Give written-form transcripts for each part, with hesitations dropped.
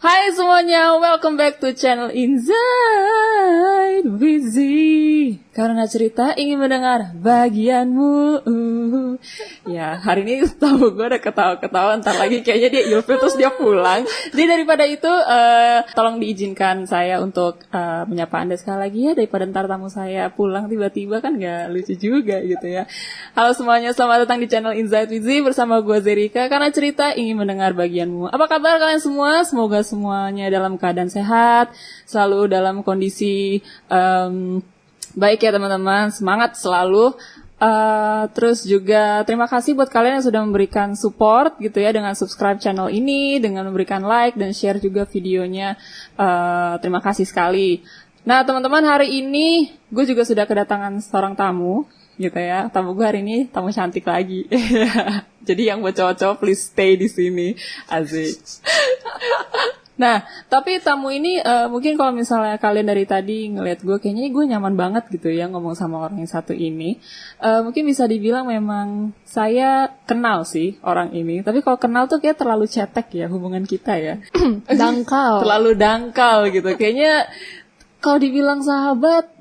Hai semuanya, welcome back to channel Inside with Z. Karena cerita ingin mendengar bagianmu. Ya, hari ini tahu gue udah ketawa-ketawa. Ntar lagi kayaknya dia ilfil terus dia pulang. Jadi daripada itu, tolong diizinkan saya untuk menyapa Anda sekali lagi ya. Daripada ntar tamu saya pulang tiba-tiba, kan gak lucu juga gitu ya. Halo semuanya, selamat datang di channel Inside with Z bersama gue Zerika. Karena cerita ingin mendengar bagianmu. Apa kabar kalian semua? Semoga semuanya dalam keadaan sehat, selalu dalam kondisi baik ya teman-teman, semangat selalu. Terus juga terima kasih buat kalian yang sudah memberikan support gitu ya, dengan subscribe channel ini, dengan memberikan like dan share juga videonya. Terima kasih sekali. Nah teman-teman, hari ini gue juga sudah kedatangan seorang tamu gitu ya. Tamu gue hari ini tamu cantik lagi. Jadi yang buat cowok-cowok please stay di sini. Asik. Nah, tapi tamu ini mungkin kalau misalnya kalian dari tadi ngeliat gue, kayaknya gue nyaman banget gitu ya ngomong sama orang yang satu ini. Mungkin bisa dibilang memang saya kenal sih orang ini. Tapi kalau kenal tuh kayak terlalu cetek ya hubungan kita ya. Dangkal. Terlalu dangkal gitu. Kayaknya kalau dibilang sahabat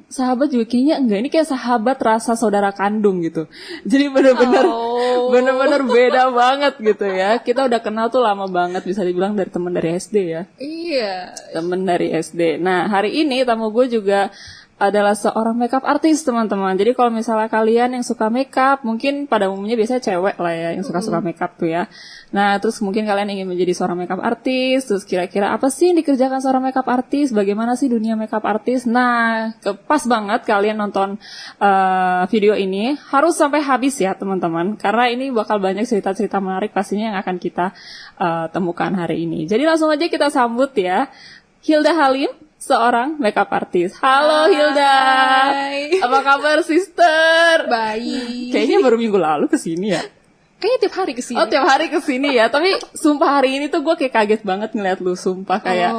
juga kayaknya enggak. Ini kayak sahabat rasa saudara kandung gitu. Jadi bener-bener beda banget gitu ya. Kita udah kenal tuh lama banget, bisa dibilang dari teman dari SD ya. Iya. Teman dari SD. Nah, hari ini tamu gue juga adalah seorang makeup artist, teman-teman. Jadi kalau misalnya kalian yang suka makeup, mungkin pada umumnya biasanya cewek lah ya yang suka-suka makeup tuh ya. Nah, terus mungkin kalian ingin menjadi seorang makeup artist, terus kira-kira apa sih yang dikerjakan seorang makeup artist? Bagaimana sih dunia makeup artist? Nah, pas banget kalian nonton video ini, harus sampai habis ya, teman-teman. Karena ini bakal banyak cerita-cerita menarik pastinya yang akan kita temukan hari ini. Jadi langsung aja kita sambut ya, Hilda Halim, seorang makeup artist. Halo Hilda. Hai. Apa kabar sister? Baik. Kayaknya baru minggu lalu kesini ya. Kayaknya tiap hari kesini. Oh, tiap hari kesini ya. Tapi sumpah hari ini tuh gue kayak kaget banget ngeliat lu. Sumpah kayak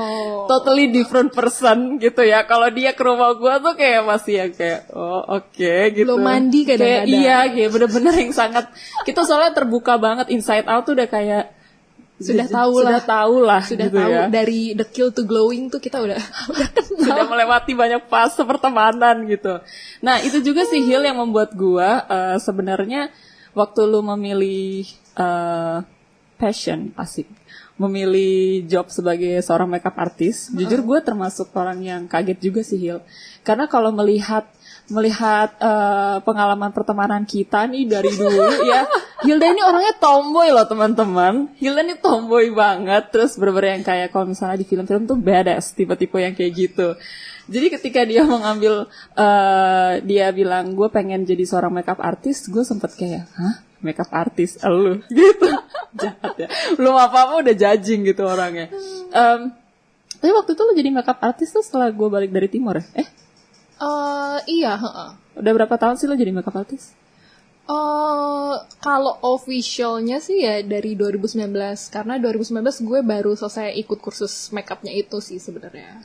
totally different person gitu ya. Kalau dia ke rumah gue tuh kayak masih yang kayak oke, gitu. Belum mandi kadang-kadang. Kayak, iya kayak bener-bener yang sangat. Kita soalnya terbuka banget, inside out tuh udah kayak Sudah tahu lah gitu tahu ya. Dari the kill to glowing tuh kita udah Sudah melewati banyak fase pertemanan gitu. Nah itu juga sih Hil yang membuat gua sebenarnya waktu lu memilih passion, asik, memilih job sebagai seorang makeup artist, jujur gue termasuk orang yang kaget juga sih Hil. Karena kalau melihat pengalaman pertemanan kita nih dari dulu ya, Hilda ini orangnya tomboy loh teman-teman. Hilda ini tomboy banget, terus bener-bener yang kayak kalau misalnya di film-film tuh badass, tipe-tipe yang kayak gitu. Jadi ketika dia mengambil, dia bilang gue pengen jadi seorang makeup artist, gue sempet kayak, hah? Makeup artist, elu gitu. Jahat ya, belum apa-apa udah judging gitu orangnya. Tapi waktu itu lo jadi makeup artist tuh setelah gue balik dari Timor ya? Iya. Udah berapa tahun sih lo jadi makeup artist? Kalau officialnya sih ya dari 2019. Karena 2019 gue baru selesai ikut kursus makeupnya itu sih sebenarnya.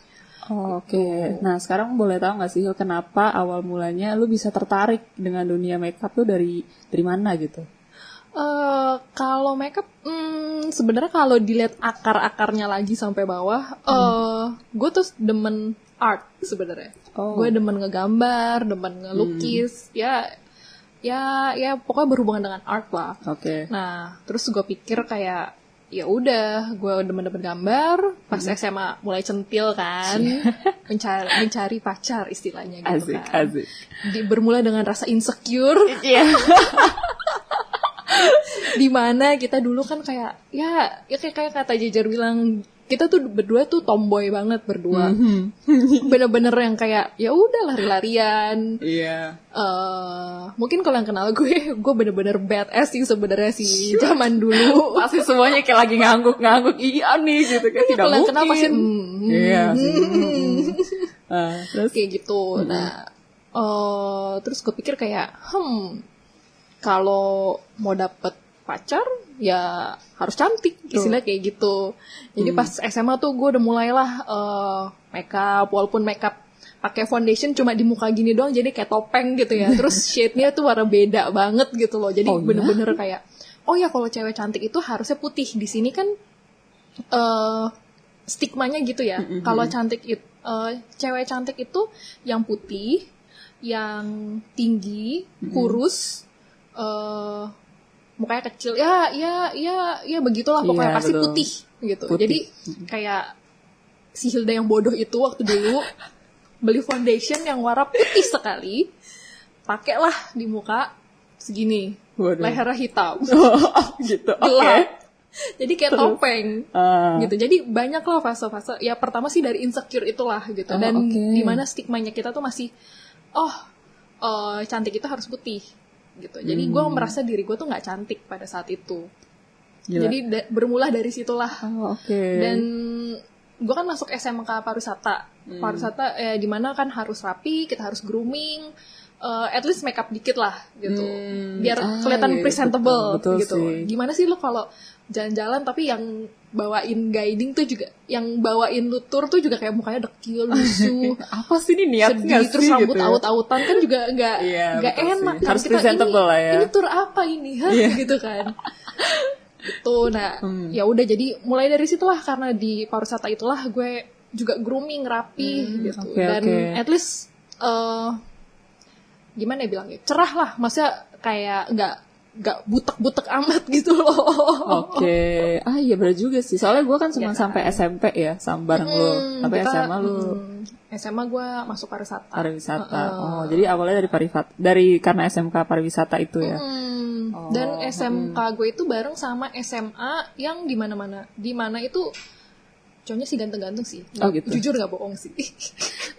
Oke. Nah sekarang boleh tahu nggak sih Hil, kenapa awal mulanya lo bisa tertarik dengan dunia makeup tuh dari mana gitu? Kalau makeup, sebenarnya kalau dilihat akar-akarnya lagi sampai bawah, gue tuh demen art sebenarnya. Gue demen ngegambar, demen ngelukis, ya pokoknya berhubungan dengan art lah. Oke. Nah, terus gue pikir kayak ya udah, gue demen-demen gambar. Pas SMA mulai centil kan, mencari pacar istilahnya gitu kan. Asik. Bermula dengan rasa insecure. Iya. Dimana kita dulu kan kayak kayak kata Jejer bilang, kita tuh berdua tuh tomboy banget berdua. Bener-bener yang kayak ya udah lari-larian. Iya. Mungkin kalau yang kenal gue bener-bener badass sih sebenarnya sih zaman dulu. Pasti semuanya kayak lagi ngangguk-ngangguk, iya nih gitu kan, tidak kalau yang mungkin. kenal pasti Iya. Terus kayak gitu. Nah, terus gue pikir kayak kalau mau dapet pacar ya harus cantik, istilahnya kayak gitu. Jadi pas SMA tuh gue udah mulailah makeup, walaupun makeup pakai foundation cuma di muka gini doang, jadi kayak topeng gitu ya. Terus shade-nya tuh warna beda banget gitu loh. Jadi bener-bener kayak, oh ya kalau cewek cantik itu harusnya putih. Di sini kan stigmanya gitu ya. Kalau cewek cantik itu yang putih, yang tinggi, kurus, mukanya kecil, ya begitulah pokoknya, Iya, pasti betul. putih gitu. Putih. Jadi kayak si Hilda yang bodoh itu waktu dulu beli foundation yang warna putih sekali, pakailah di muka segini, Waduh. lehernya hitam, Gitu. Oke. gelap. Jadi kayak topeng Ah. gitu. Jadi banyak lah fase-fase. Ya pertama sih dari insecure itulah gitu. Oh, Dan oke. dimana stigmanya kita tuh masih cantik itu harus putih gitu. Jadi gue merasa diri gue tuh nggak cantik pada saat itu. Gila. Jadi bermula dari situlah. Oh, oke. Dan gue kan masuk SMK pariwisata. Pariwisata dimana kan harus rapi, kita harus grooming, at least makeup dikit lah gitu, biar kelihatan iya, presentable betul gitu. sih. Gimana sih lo kalau jalan-jalan tapi yang bawain guiding tuh juga, yang bawain lu tour tuh juga kayak mukanya dekil, lusuh, Apa sih ini niat sedih, nggak terus sih rambut gitu ya? aut-autan kan juga nggak Iya, betul enak sih. kan. Harus Kita presentable lah ya. ini tour apa ini, hah? Iya. Gitu kan. Itu nah ya udah, jadi mulai dari situlah, karena di pariwisata itulah gue juga grooming rapi gitu. oke, Dan oke. at least gimana ya bilangnya, cerah lah, maksudnya kayak nggak butek-butek amat gitu loh. Oke. Iya bener juga sih. Soalnya gue kan cuma Ya kan? sampai SMP ya sama bareng lu. Tapi SMA lu SMA gue masuk pariwisata. pariwisata. Oh, jadi awalnya dari karena SMK pariwisata itu ya. Dan SMK gue itu bareng sama SMA yang di mana-mana. Di mana itu cowoknya sih ganteng-ganteng sih. Oh, gitu. Jujur nggak bohong sih.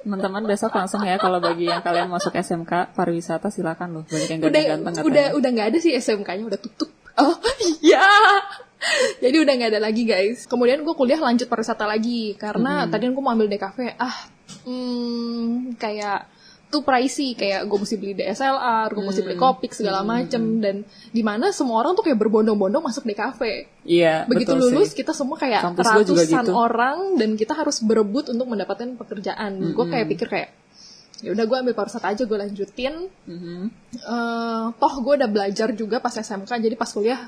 Teman-teman besok langsung ya, kalau bagi yang kalian masuk SMK pariwisata silakan loh. Banyak yang ganteng-ganteng katanya. udah nggak ada sih SMK-nya, udah tutup. Oh iya. Jadi udah nggak ada lagi guys. Kemudian gue kuliah lanjut pariwisata lagi karena tadi gue mau ambil DKV. Kayak tuh pricey, kayak gue mesti beli DSLR, gue mesti beli Kopik segala macem, dan dimana semua orang tuh kayak berbondong-bondong masuk DKV. Iya, Begitu betul lulus sih. kita semua kayak Kampus gue juga ratusan gitu. orang dan kita harus berebut untuk mendapatkan pekerjaan. Gue kayak pikir kayak ya udah gue ambil pariwisata aja, gue lanjutin. Toh gue udah belajar juga pas SMK, jadi pas kuliah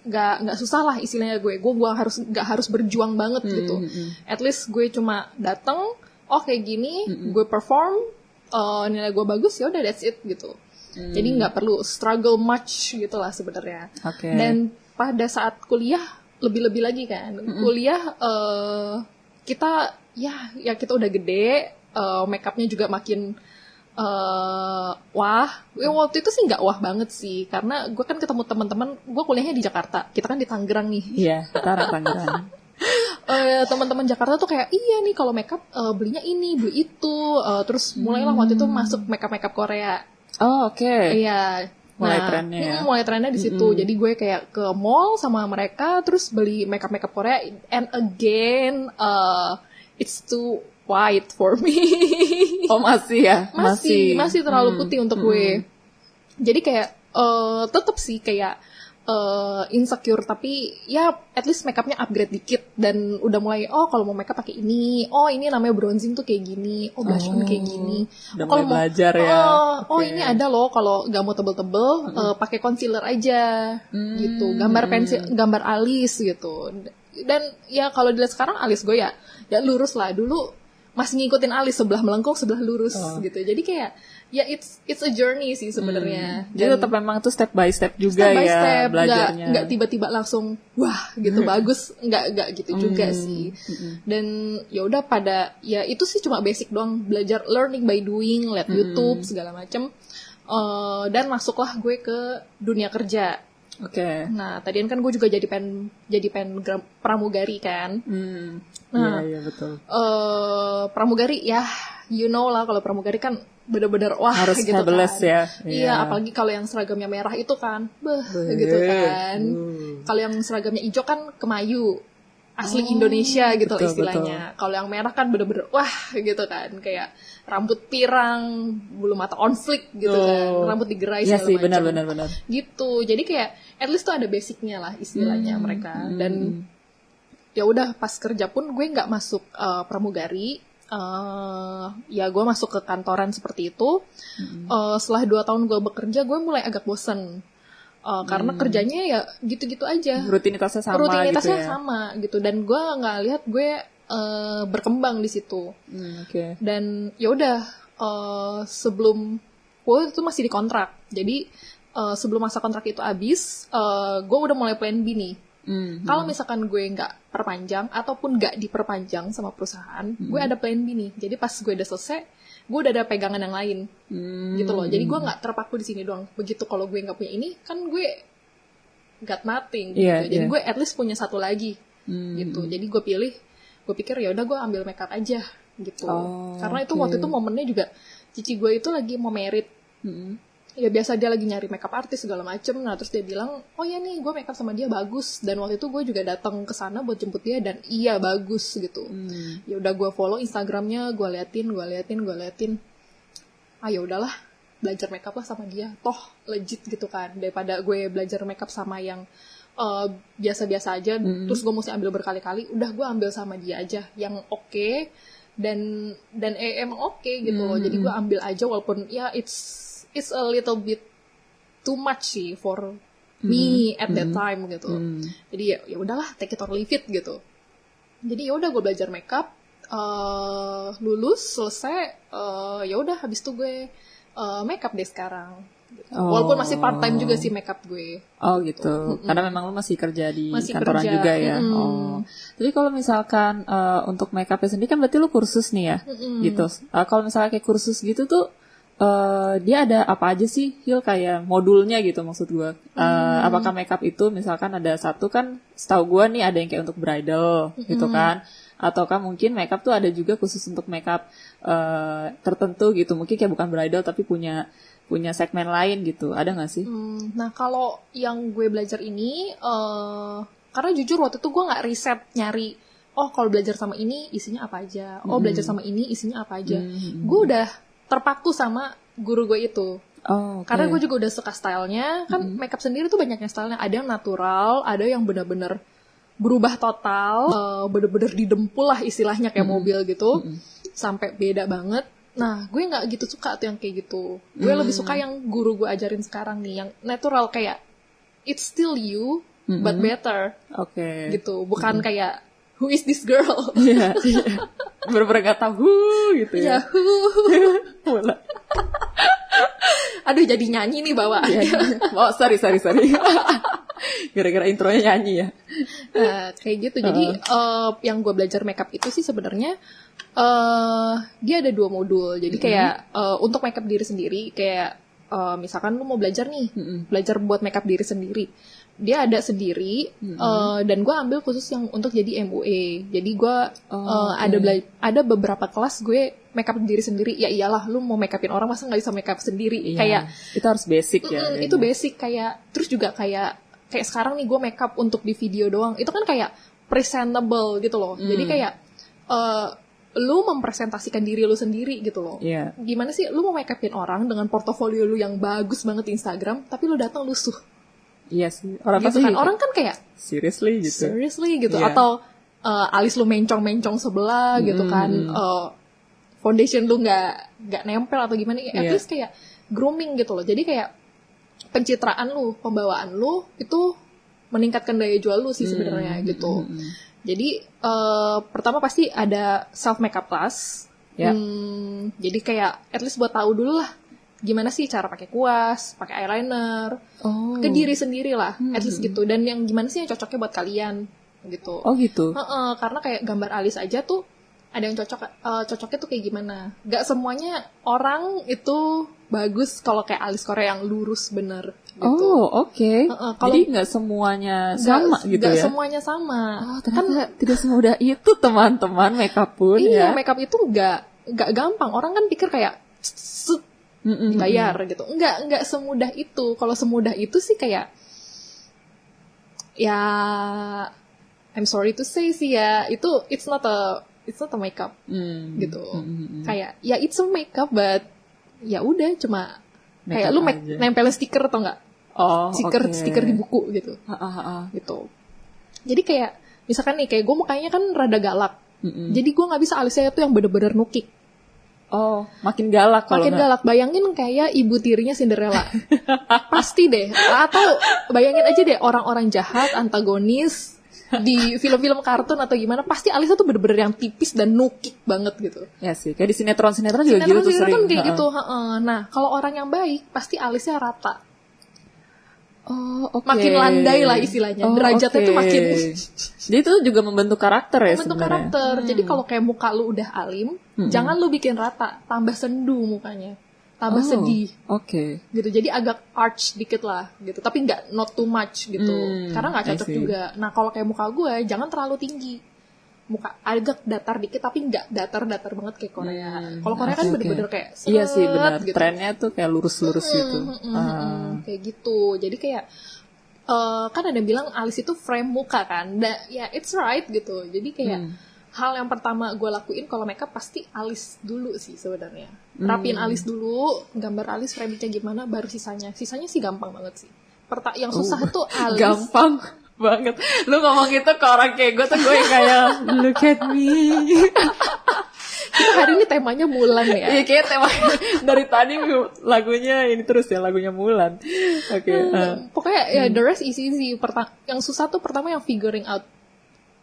nggak susah lah istilahnya gue nggak harus berjuang banget gitu. At least gue cuma datang, kayak gini, gue perform, nilai gue bagus, ya udah that's it gitu. Jadi nggak perlu struggle much gitu lah sebenarnya. Oke. Dan pada saat kuliah lebih-lebih lagi kan. Kuliah kita kita udah gede, makeupnya juga makin wah. Waktu itu sih nggak wah banget sih, karena gue kan ketemu teman-teman, gue kuliahnya di Jakarta, kita kan di Tangerang nih. Iya, Tangerang. Teman-teman Jakarta tuh kayak iya nih kalau makeup belinya ini, beli itu, terus mulailah waktu itu masuk makeup Korea. Oh, oke. Iya. Mulai trennya ya. Mulai trennya di situ. Jadi gue kayak ke mall sama mereka, terus beli makeup Korea, and again it's too white for me. Oh, masih ya? masih terlalu putih untuk gue. Jadi kayak tetap sih kayak insecure, tapi ya at least makeupnya upgrade dikit, dan udah mulai kalau mau makeup pakai ini, ini namanya bronzing tuh kayak gini, blush on kayak gini. Udah Kalau mulai belajar ya. Ini ada loh kalau nggak mau tebel-tebel, pakai concealer aja gitu, gambar pensil, gambar alis gitu. Dan ya kalau dilihat sekarang alis gue ya lurus lah. Dulu masih ngikutin alis, sebelah melengkung sebelah lurus gitu. Jadi kayak ya it's a journey sih sebenarnya. Jadi tetap memang tuh step by step juga Step by ya step, belajarnya. nggak tiba-tiba langsung wah gitu bagus, nggak gitu juga sih. Dan ya udah itu sih cuma basic doang, belajar, learning by doing, lihat YouTube segala macem. Dan masuklah gue ke dunia kerja. Oke. Nah tadian kan gue juga jadi pramugari kan. Nah, iya betul. Pramugari ya you know lah, kalau pramugari kan bener-bener wah harus gitu fabulous kan. ya. Iya, apalagi kalau yang seragamnya merah itu kan, gitu kan. Kalau yang seragamnya hijau kan kemayu, asli Indonesia gitu betul, istilahnya. Kalau yang merah kan bener-bener wah gitu kan, kayak rambut pirang, bulu mata on flick gitu kan, rambut digerai Iya segala sih, macam. benar. Gitu, jadi kayak at least tuh ada basicnya lah istilahnya mereka. Dan ya udah pas kerja pun gue nggak masuk pramugari. Ya gue masuk ke kantoran seperti itu. Setelah 2 tahun gue bekerja, gue mulai agak bosen. Karena kerjanya ya gitu-gitu aja. Rutinitasnya sama Rutinitasnya gitu ya. sama gitu. Dan gue nggak lihat gue berkembang di situ. Oke. Dan ya udah sebelum gue itu masih di kontrak, jadi sebelum masa kontrak itu habis, gue udah mulai plan B nih. Kalau misalkan gue nggak perpanjang ataupun nggak diperpanjang sama perusahaan, gue ada plan B nih. Jadi pas gue udah selesai, gue udah ada pegangan yang lain, gitu loh. Jadi gue nggak terpaku di sini doang. Begitu kalau gue nggak punya ini, kan gue got nothing. Gitu. Jadi gue at least punya satu lagi, gitu. Jadi gue pikir ya udah gue ambil makeup aja, gitu. Karena itu waktu itu momennya juga cici gue itu lagi mau merit. Ya biasa dia lagi nyari makeup artis segala macem. Nah terus dia bilang, oh ya nih gue makeup sama dia bagus. Dan waktu itu gue juga datang ke sana buat jemput dia dan iya bagus gitu. Ya udah gue follow Instagramnya, gue liatin. Ah ya udahlah, belajar makeup lah sama dia. Toh legit gitu kan. Daripada gue belajar makeup sama yang biasa-biasa aja. Terus gue mesti ambil berkali-kali. Udah gue ambil sama dia aja yang oke. Dan emang oke gitu loh. Jadi gue ambil aja walaupun ya it's a little bit too much sih for me at that time gitu. Jadi ya udahlah, take it or leave it gitu. Jadi ya udah gue belajar makeup, lulus selesai, ya udah habis itu gue makeup deh sekarang. Gitu. Walaupun masih part time juga sih makeup gue. Oh gitu. Karena memang lu masih kerja di kantoran juga ya. Tapi kalau misalkan untuk makeupnya sendiri kan berarti lu kursus nih ya, gitu. Kalau misalnya kayak kursus gitu tuh dia ada apa aja sih, Hil, kayak modulnya gitu maksud gue. Apakah makeup itu misalkan ada satu kan, setahu gue nih ada yang kayak untuk bridal gitu kan, ataukah mungkin makeup tuh ada juga khusus untuk makeup tertentu gitu, mungkin kayak bukan bridal tapi punya segmen lain gitu, ada nggak sih? Nah kalau yang gue belajar ini, karena jujur waktu itu gue nggak riset nyari, oh kalau belajar sama ini isinya apa aja, belajar sama ini isinya apa aja. Gue udah terpaku sama guru gue itu. Karena gue juga udah suka stylenya. Kan makeup sendiri tuh banyaknya stylenya. Ada yang natural, ada yang benar-benar berubah total, benar-benar didempul lah istilahnya kayak mobil gitu, sampai beda banget. Nah gue nggak gitu suka tuh yang kayak gitu. Gue lebih suka yang guru gue ajarin sekarang nih, yang natural, kayak it's still you but better. Gitu, bukan kayak who is this girl? Iya. Bener-bener gak tahu gitu ya. Aduh jadi nyanyi nih bawa. Oh sorry. Gara-gara intronya nyanyi ya. Kayak gitu. Jadi yang gue belajar makeup itu sih sebenarnya dia ada 2 modul. Jadi kayak untuk makeup diri sendiri, kayak misalkan lu mau belajar nih, belajar buat makeup diri sendiri. Dia ada sendiri, dan gue ambil khusus yang untuk jadi MUA. Jadi gue ada beberapa kelas gue makeup diri sendiri. Ya iyalah, lu mau makeupin orang masa nggak bisa makeup sendiri? Iya, kayak itu harus basic ya. Itu basic, kayak terus juga kayak sekarang nih gue makeup untuk di video doang. Itu kan kayak presentable gitu loh. Jadi kayak lu mempresentasikan diri lu sendiri gitu loh. Gimana sih lu mau makeupin orang dengan portofolio lu yang bagus banget di Instagram, tapi lu datang lusuh. Iya sih, orang gitu kan, orang kan kayak seriously gitu. Atau alis lu mencong sebelah gitu kan, foundation lu nggak nempel atau gimana, at least kayak grooming gitu loh. Jadi kayak pencitraan lu, pembawaan lu itu meningkatkan daya jual lu sih sebenarnya gitu. Jadi pertama pasti ada self makeup class. Jadi kayak at least buat tahu dulu lah gimana sih cara pakai kuas, pakai eyeliner, ke diri sendiri lah, at least gitu. Dan yang gimana sih yang cocoknya buat kalian gitu. Karena kayak gambar alis aja tuh ada yang cocoknya tuh kayak gimana. Gak semuanya orang itu bagus kalau kayak alis Korea yang lurus bener gitu. Jadi gak semuanya sama gitu ya? Gak semuanya sama. Ternyata tidak semudah itu teman-teman, makeup pun ya. Iya, makeup itu gak gampang. Orang kan pikir kayak dibayar gitu. Enggak semudah itu. Kalau semudah itu sih kayak, ya I'm sorry to say sih ya, itu it's not a makeup gitu. Kayak ya it's a makeup but ya udah cuma makeup kayak lu nempelin stiker atau enggak? Stiker di buku gitu. Gitu. Jadi kayak misalkan nih, kayak gue mukanya kan rada galak. Jadi gue nggak bisa alisnya tuh yang bener-bener nukik. Makin galak kalau galak. Bayangin kayak ibu tirinya Cinderella. Pasti deh. Atau bayangin aja deh orang-orang jahat, antagonis, di film-film kartun atau gimana pasti alisnya tuh bener-bener yang tipis dan nukik banget gitu. Ya sih, kayak di sinetron-sinetron juga gitu tuh sering. Sinetron kayak gitu. Nah, kalau orang yang baik pasti alisnya rata. Oh, oke. Makin landai lah istilahnya. Derajatnya tuh makin Jadi itu juga membentuk karakter ya membentuk sebenarnya. karakter. Jadi kalau kayak muka lu udah alim, jangan lu bikin rata, tambah sendu mukanya. Tambah sedih. Oke. Gitu. Jadi agak arch dikit lah gitu. Tapi nggak not too much gitu. Karena nggak cocok juga. Nah, kalau kayak muka gue jangan terlalu tinggi. Muka agak datar dikit tapi nggak datar-datar banget kayak Korea. Kalau Korea kan bener-bener kayak seret, iya sih benar. gitu. Trennya tuh kayak lurus-lurus gitu. Kayak gitu. Jadi kayak kan ada yang bilang alis itu frame muka kan. Ya it's right gitu. Jadi kayak hal yang pertama gue lakuin kalau makeup pasti alis dulu sih sebenarnya. Rapiin alis dulu, gambar alis framingnya gimana, baru sisanya. Sisanya sih gampang banget sih. Yang susah tuh alis. Gampang banget. Lu ngomong gitu ke orang kayak gue tuh gue yang kayak look at me. Kita hari ini temanya Mulan ya. Iya kayak tema dari tadi lagunya ini terus ya, lagunya Mulan. Oke. Pokoknya ya the rest is easy. Yang susah tuh pertama yang figuring out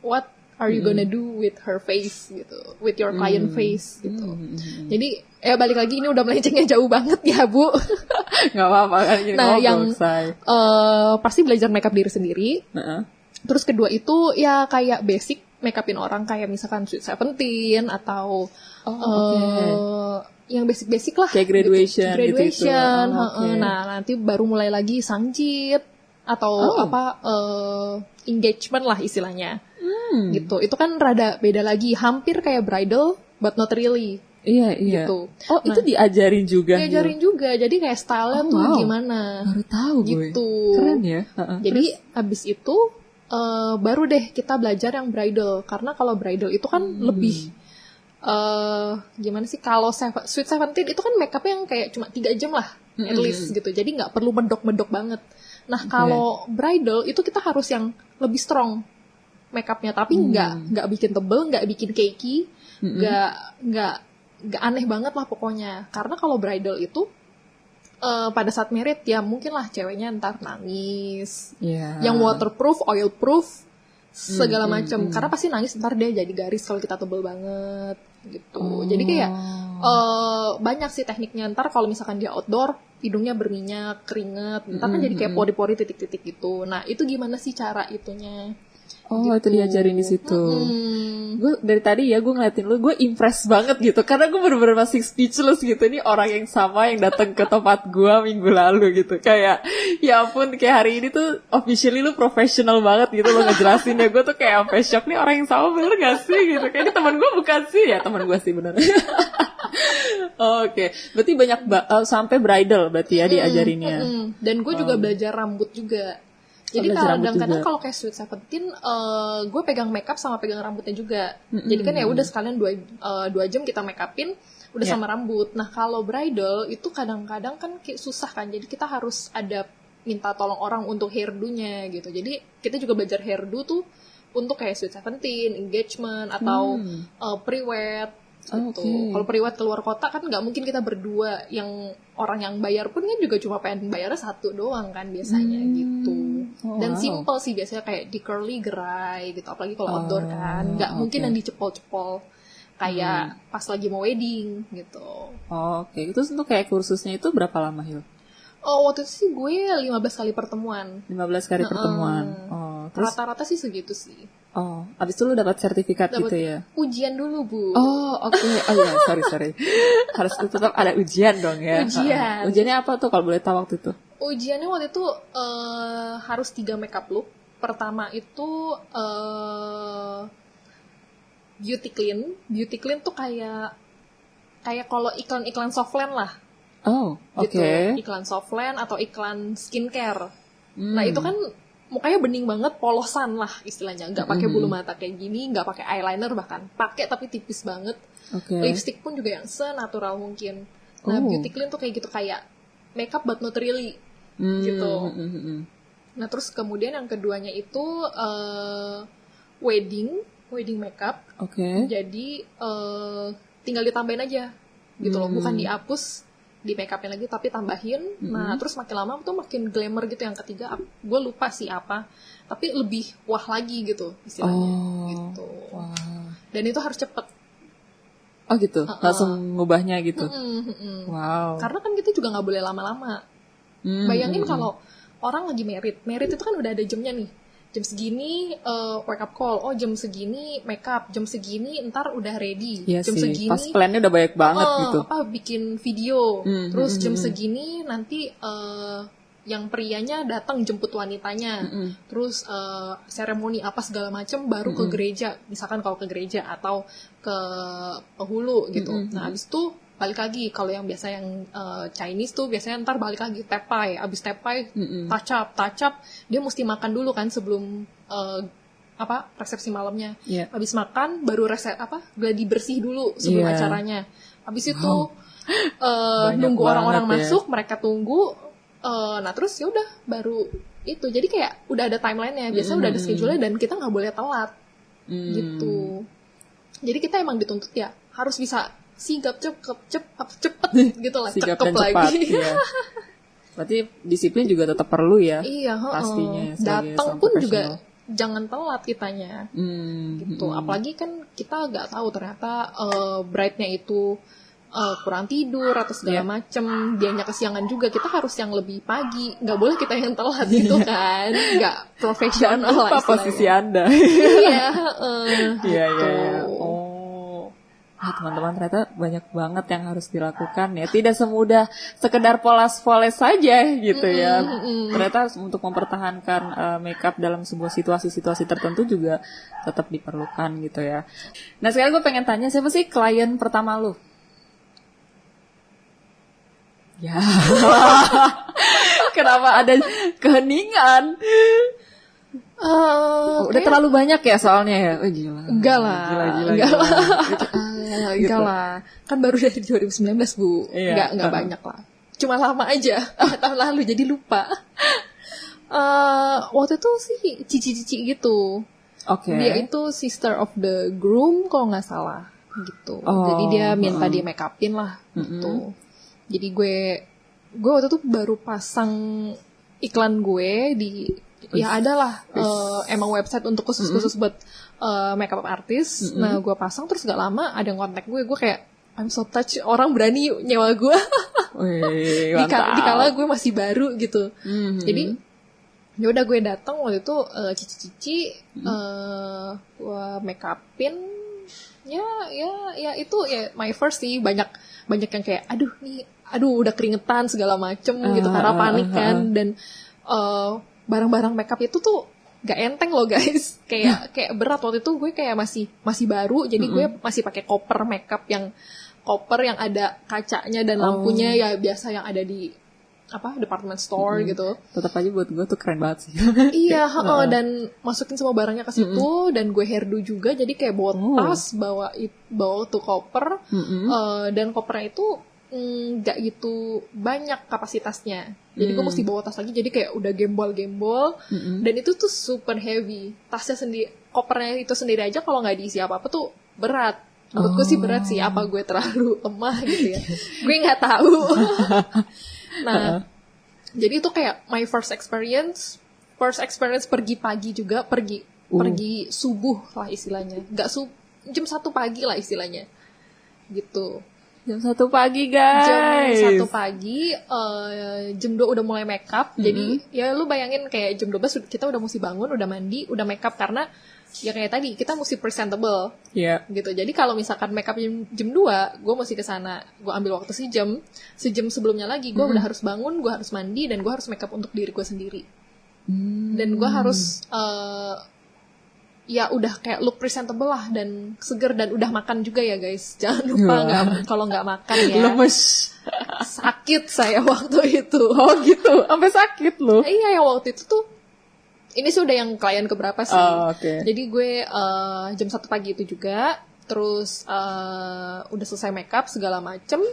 what are you gonna do with her face gitu, with your client face gitu. Jadi balik lagi ini udah melencengnya jauh banget ya Bu. Nggak apa-apa kan gini. Nah yang pasti belajar makeup diri sendiri. Terus kedua itu ya kayak basic makeupin orang kayak misalkan Sweet Seventeen atau yang basic-basic lah. Kayak graduation. Gitu. Nah nanti baru mulai lagi sangjit atau engagement lah istilahnya. Gitu. Itu kan rada beda lagi, hampir kayak bridal but not really. Iya. Gitu. Itu diajarin juga. Diajarin juga. Jadi kayak style-nya tuh gimana. Baru tahu gue. Gitu. Keren ya. Jadi abis itu baru deh kita belajar yang bridal. Karena kalau bridal itu kan lebih gimana sih, kalau Sweet Seventeen itu kan makeup yang kayak cuma 3 jam lah at least gitu. Jadi nggak perlu mendok-mendok banget. Nah kalau bridal itu kita harus yang lebih strong makeupnya, tapi nggak bikin tebel, nggak bikin cakey, nggak aneh banget lah pokoknya. Karena kalau bridal itu pada saat merit ya mungkin lah ceweknya ntar nangis, yang waterproof, oilproof, segala macam. Karena pasti nangis ntar dia jadi garis kalau kita tebel banget gitu. Jadi kayak banyak sih tekniknya. Ntar kalau misalkan dia outdoor, hidungnya berminyak, keringet, ntar kan jadi kayak pori-pori titik-titik gitu. Nah itu gimana sih cara itunya? Gitu. Itu diajarin di situ. Gue dari tadi ya gue ngeliatin lu, gue impress banget gitu. Karena gue bener-bener masih speechless gitu. Ini orang yang sama yang datang ke tempat gue minggu lalu gitu. Kayak ya ampun, kayak hari ini tuh officially lu professional banget gitu lo ngejelasin ya. Gue tuh kayak sampai shock, nih orang yang sama bener gak sih gitu. Kayak ini teman gue bukan sih ya, teman gue sih bener. Oke. Berarti banyak sampai bridal berarti ya diajarinnya. Dan gue juga belajar rambut juga. Jadi kadang-kadang kalau kayak Sweet Seventeen, gue pegang makeup sama pegang rambutnya juga. Jadi kan ya udah sekalian 2 jam kita makeupin, udah sama rambut. Nah kalau bridal itu kadang-kadang kan susah kan. Jadi kita harus ada minta tolong orang untuk hairdo-nya gitu. Jadi kita juga belajar hairdo tuh untuk kayak Sweet Seventeen, engagement atau pre-wed. Gitu. Kalau priwet keluar kota kan nggak mungkin kita berdua, yang orang yang bayar pun kan juga cuma pengen bayarnya 1 doang kan biasanya gitu. Dan simple sih biasanya kayak di curly gerai gitu, apalagi kalau outdoor kan nggak mungkin yang dicepol-cepol kayak pas lagi mau wedding gitu. Oke. Terus untuk kayak kursusnya itu berapa lama Hil? Waktu itu sih gue 15 kali pertemuan. 15 kali pertemuan. Terus rata-rata sih segitu sih. Abis itu lu dapat sertifikat gitu ya? Ujian dulu Bu. Oke. Oh ya, sorry. Harus tetap ada ujian dong ya. Ujiannya apa tuh kalau boleh tahu waktu itu? Ujiannya waktu itu harus 3 makeup look. Pertama itu beauty clean. Beauty clean tuh kayak kalau iklan-iklan Softland lah. Oke. Gitu. Iklan Softland atau iklan skincare. Nah itu kan mukanya bening banget, polosan lah istilahnya, nggak pakai bulu mata kayak gini, nggak pakai eyeliner, bahkan pakai tapi tipis banget. Lipstick pun juga yang senatural mungkin. Nah beauty clean tuh kayak gitu, kayak makeup but not really gitu. Nah terus kemudian yang keduanya itu wedding makeup. Jadi tinggal ditambahin aja gitu loh, bukan dihapus. di make upin lagi tapi tambahin. Nah terus makin lama tuh makin glamour gitu. Yang ketiga gue lupa sih apa, tapi lebih wah lagi gitu istilahnya. Gitu. Dan itu harus cepet. Oh gitu, langsung ngubahnya gitu. Wow. Karena kan kita juga nggak boleh lama-lama. Bayangin kalau orang lagi merit itu kan udah ada jamnya nih. Jam segini wake up call, oh jam segini make up, jam segini ntar udah ready, Iya jam sih. segini Pas plannya udah banyak banget gitu. bikin video, terus jam segini nanti yang prianya datang jemput wanitanya, terus seremoni apa segala macem baru ke gereja, misalkan kalau ke gereja atau ke penghulu gitu. Nah abis itu balik lagi, kalau yang biasa yang Chinese tuh biasanya ntar balik lagi tepai, abis tepai touch up dia mesti makan dulu kan sebelum resepsi malamnya. Abis makan baru gladi bersih dulu sebelum acaranya. Abis itu nunggu orang-orang masuk, mereka tunggu, nah terus ya udah baru itu. Jadi kayak udah ada timelinenya, biasa udah ada schedule-nya dan kita nggak boleh telat gitu. Jadi kita emang dituntut ya harus bisa sigap cepet gitu lah, sigap cakep dan cepat, lagi. ya. Berarti disiplin juga tetap perlu ya. Iya, pastinya. Datang pun juga jangan telat kitanya. Gitu. Apalagi kan kita nggak tahu ternyata bride-nya itu kurang tidur atau segala macem, dianya kesiangan juga. Kita harus yang lebih pagi, nggak boleh kita yang telat gitu kan, nggak profesional lah apa posisi Anda. Iya. Teman-teman, ternyata banyak banget yang harus dilakukan ya. Tidak semudah sekedar poles-poles saja gitu ya. Ternyata untuk mempertahankan makeup dalam sebuah situasi-situasi tertentu juga tetap diperlukan gitu ya. Nah sekarang gue pengen tanya, siapa sih klien pertama lu? Ya. Kenapa ada keheningan? Udah terlalu banyak ya soalnya ya. Oh, gila. Enggak lah. Gila. Enggak lah. Kan baru dari 2019, Bu. Enggak banyak lah. Cuma lama aja. Tahun lalu jadi lupa. Waktu itu sih cici-cici gitu. Dia itu sister of the groom kalau nggak salah gitu. Jadi dia minta dia make upin lah gitu. Jadi gue waktu itu baru pasang iklan gue di ya adalah emang website untuk khusus buat makeup artist. Nah gue pasang terus gak lama ada yang kontak gue kayak I'm so touched, orang berani nyewa gue. Dikala gue masih baru gitu. Jadi ya udah gue datang waktu itu cici-cici gue make upin ya itu ya my first sih, banyak yang kayak aduh udah keringetan segala macem gitu karena panik kan. Dan barang-barang makeup itu tuh gak enteng loh guys, kayak berat. Waktu itu gue kayak masih baru, jadi gue masih pakai koper makeup yang ada kacanya dan lampunya ya biasa yang ada di department store gitu. Tetap aja buat gue tuh keren banget sih. Iya, dan masukin semua barangnya ke situ dan gue hairdo juga, jadi kayak bawa tas, bawa tuh koper, dan kopernya itu nggak gitu banyak kapasitasnya. Jadi gue mesti bawa tas lagi, jadi kayak udah gembol-gembol, dan itu tuh super heavy. Tasnya sendiri, kopernya itu sendiri aja kalau nggak diisi apa-apa tuh berat. Menurut gue sih berat sih, apa gue terlalu lemah gitu ya. Gue nggak tahu. Nah, jadi itu kayak my first experience pergi pagi juga, pergi subuh lah istilahnya, jam 1 pagi lah istilahnya, gitu. Jam 1 pagi guys. Jam 1 pagi, jam 2 udah mulai makeup. Jadi ya lu bayangin kayak jam 12 kita udah mesti bangun, udah mandi, udah makeup karena ya kayak tadi kita mesti presentable, gitu. Jadi kalau misalkan makeup jam 2, gue mesti ke sana, gue ambil waktu sejam sebelumnya lagi, gue udah harus bangun, gue harus mandi, dan gue harus makeup untuk diri gue sendiri. Dan gue harus ya udah kayak look presentable lah dan seger, dan udah makan juga ya guys. Jangan lupa kalau nggak makan ya. Lemes. Sakit saya waktu itu. Oh gitu, sampai sakit loh. Iya, yang waktu itu tuh. Ini sih udah yang klien keberapa sih. Jadi gue jam 1 pagi itu juga. Terus udah selesai makeup segala macem.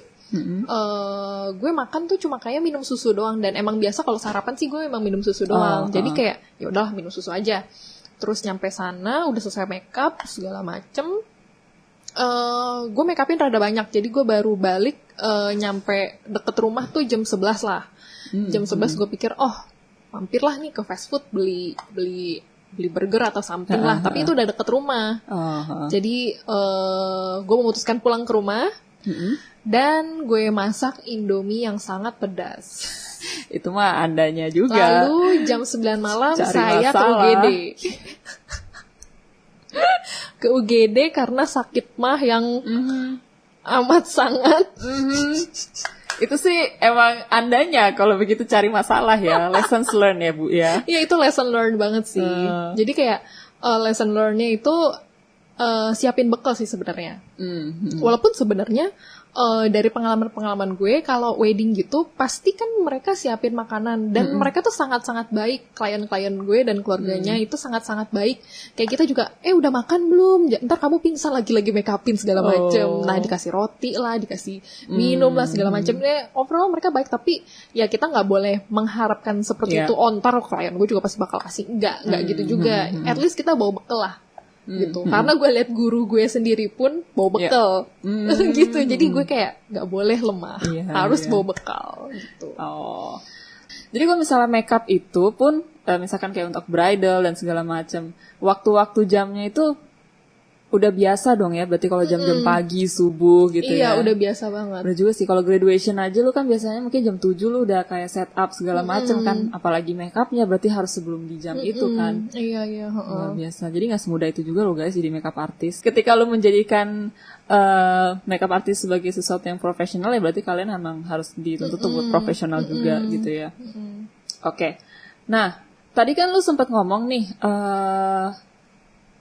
Gue makan tuh cuma kayak minum susu doang. Dan emang biasa kalau sarapan sih gue emang minum susu doang. Jadi kayak ya udahlah minum susu aja. Terus nyampe sana udah selesai makeup segala macem. gue make upin rada banyak, jadi gue baru balik nyampe deket rumah tuh jam 11 lah. Jam 11 gue pikir, oh mampirlah nih ke fast food beli burger atau something lah. Tapi itu udah deket rumah. Jadi gue memutuskan pulang ke rumah dan gue masak Indomie yang sangat pedas. Itu mah andanya juga. Lalu jam 9 malam Cari saya ke masalah. UGD. Ke UGD karena sakit mah yang amat sangat. Itu sih emang andanya kalau begitu cari masalah ya. Lessons learned ya Bu ya. Ya itu lesson learned banget sih. Jadi kayak lesson learned-nya itu siapin bekal sih sebenarnya. Walaupun sebenarnya dari pengalaman gue kalau wedding gitu pasti kan mereka siapin makanan dan mereka tuh sangat-sangat baik, klien-klien gue dan keluarganya itu sangat-sangat baik. Kayak kita juga udah makan belum? Ntar kamu pingsan lagi make upin segala macem. Nah dikasih roti lah, dikasih minum lah segala macem. Overall mereka baik, tapi ya kita nggak boleh mengharapkan seperti itu. Ntar klien gue juga pasti bakal kasih. Nggak gitu juga. At least kita bawa bekal lah. Gitu. Karena gue liat guru gue sendiri pun bawa bekal. Gitu. Jadi gue kayak nggak boleh lemah. Harus bawa bekal gitu. Jadi kalau misalnya makeup itu pun misalkan kayak untuk bridal dan segala macam, waktu-waktu jamnya itu udah biasa dong ya, berarti kalau jam-jam pagi, subuh gitu ya. Iya, udah biasa banget. Udah juga sih, kalau graduation aja lu kan biasanya mungkin jam 7 lu udah kayak set up segala macam kan, apalagi makeupnya berarti harus sebelum di jam itu kan. Iya. Luar biasa, jadi gak semudah itu juga lo guys jadi makeup artist. Ketika lu menjadikan makeup artist sebagai sesuatu yang profesional ya berarti kalian emang harus dituntut buat profesional juga gitu ya. Oke. Nah, tadi kan lu sempat ngomong nih,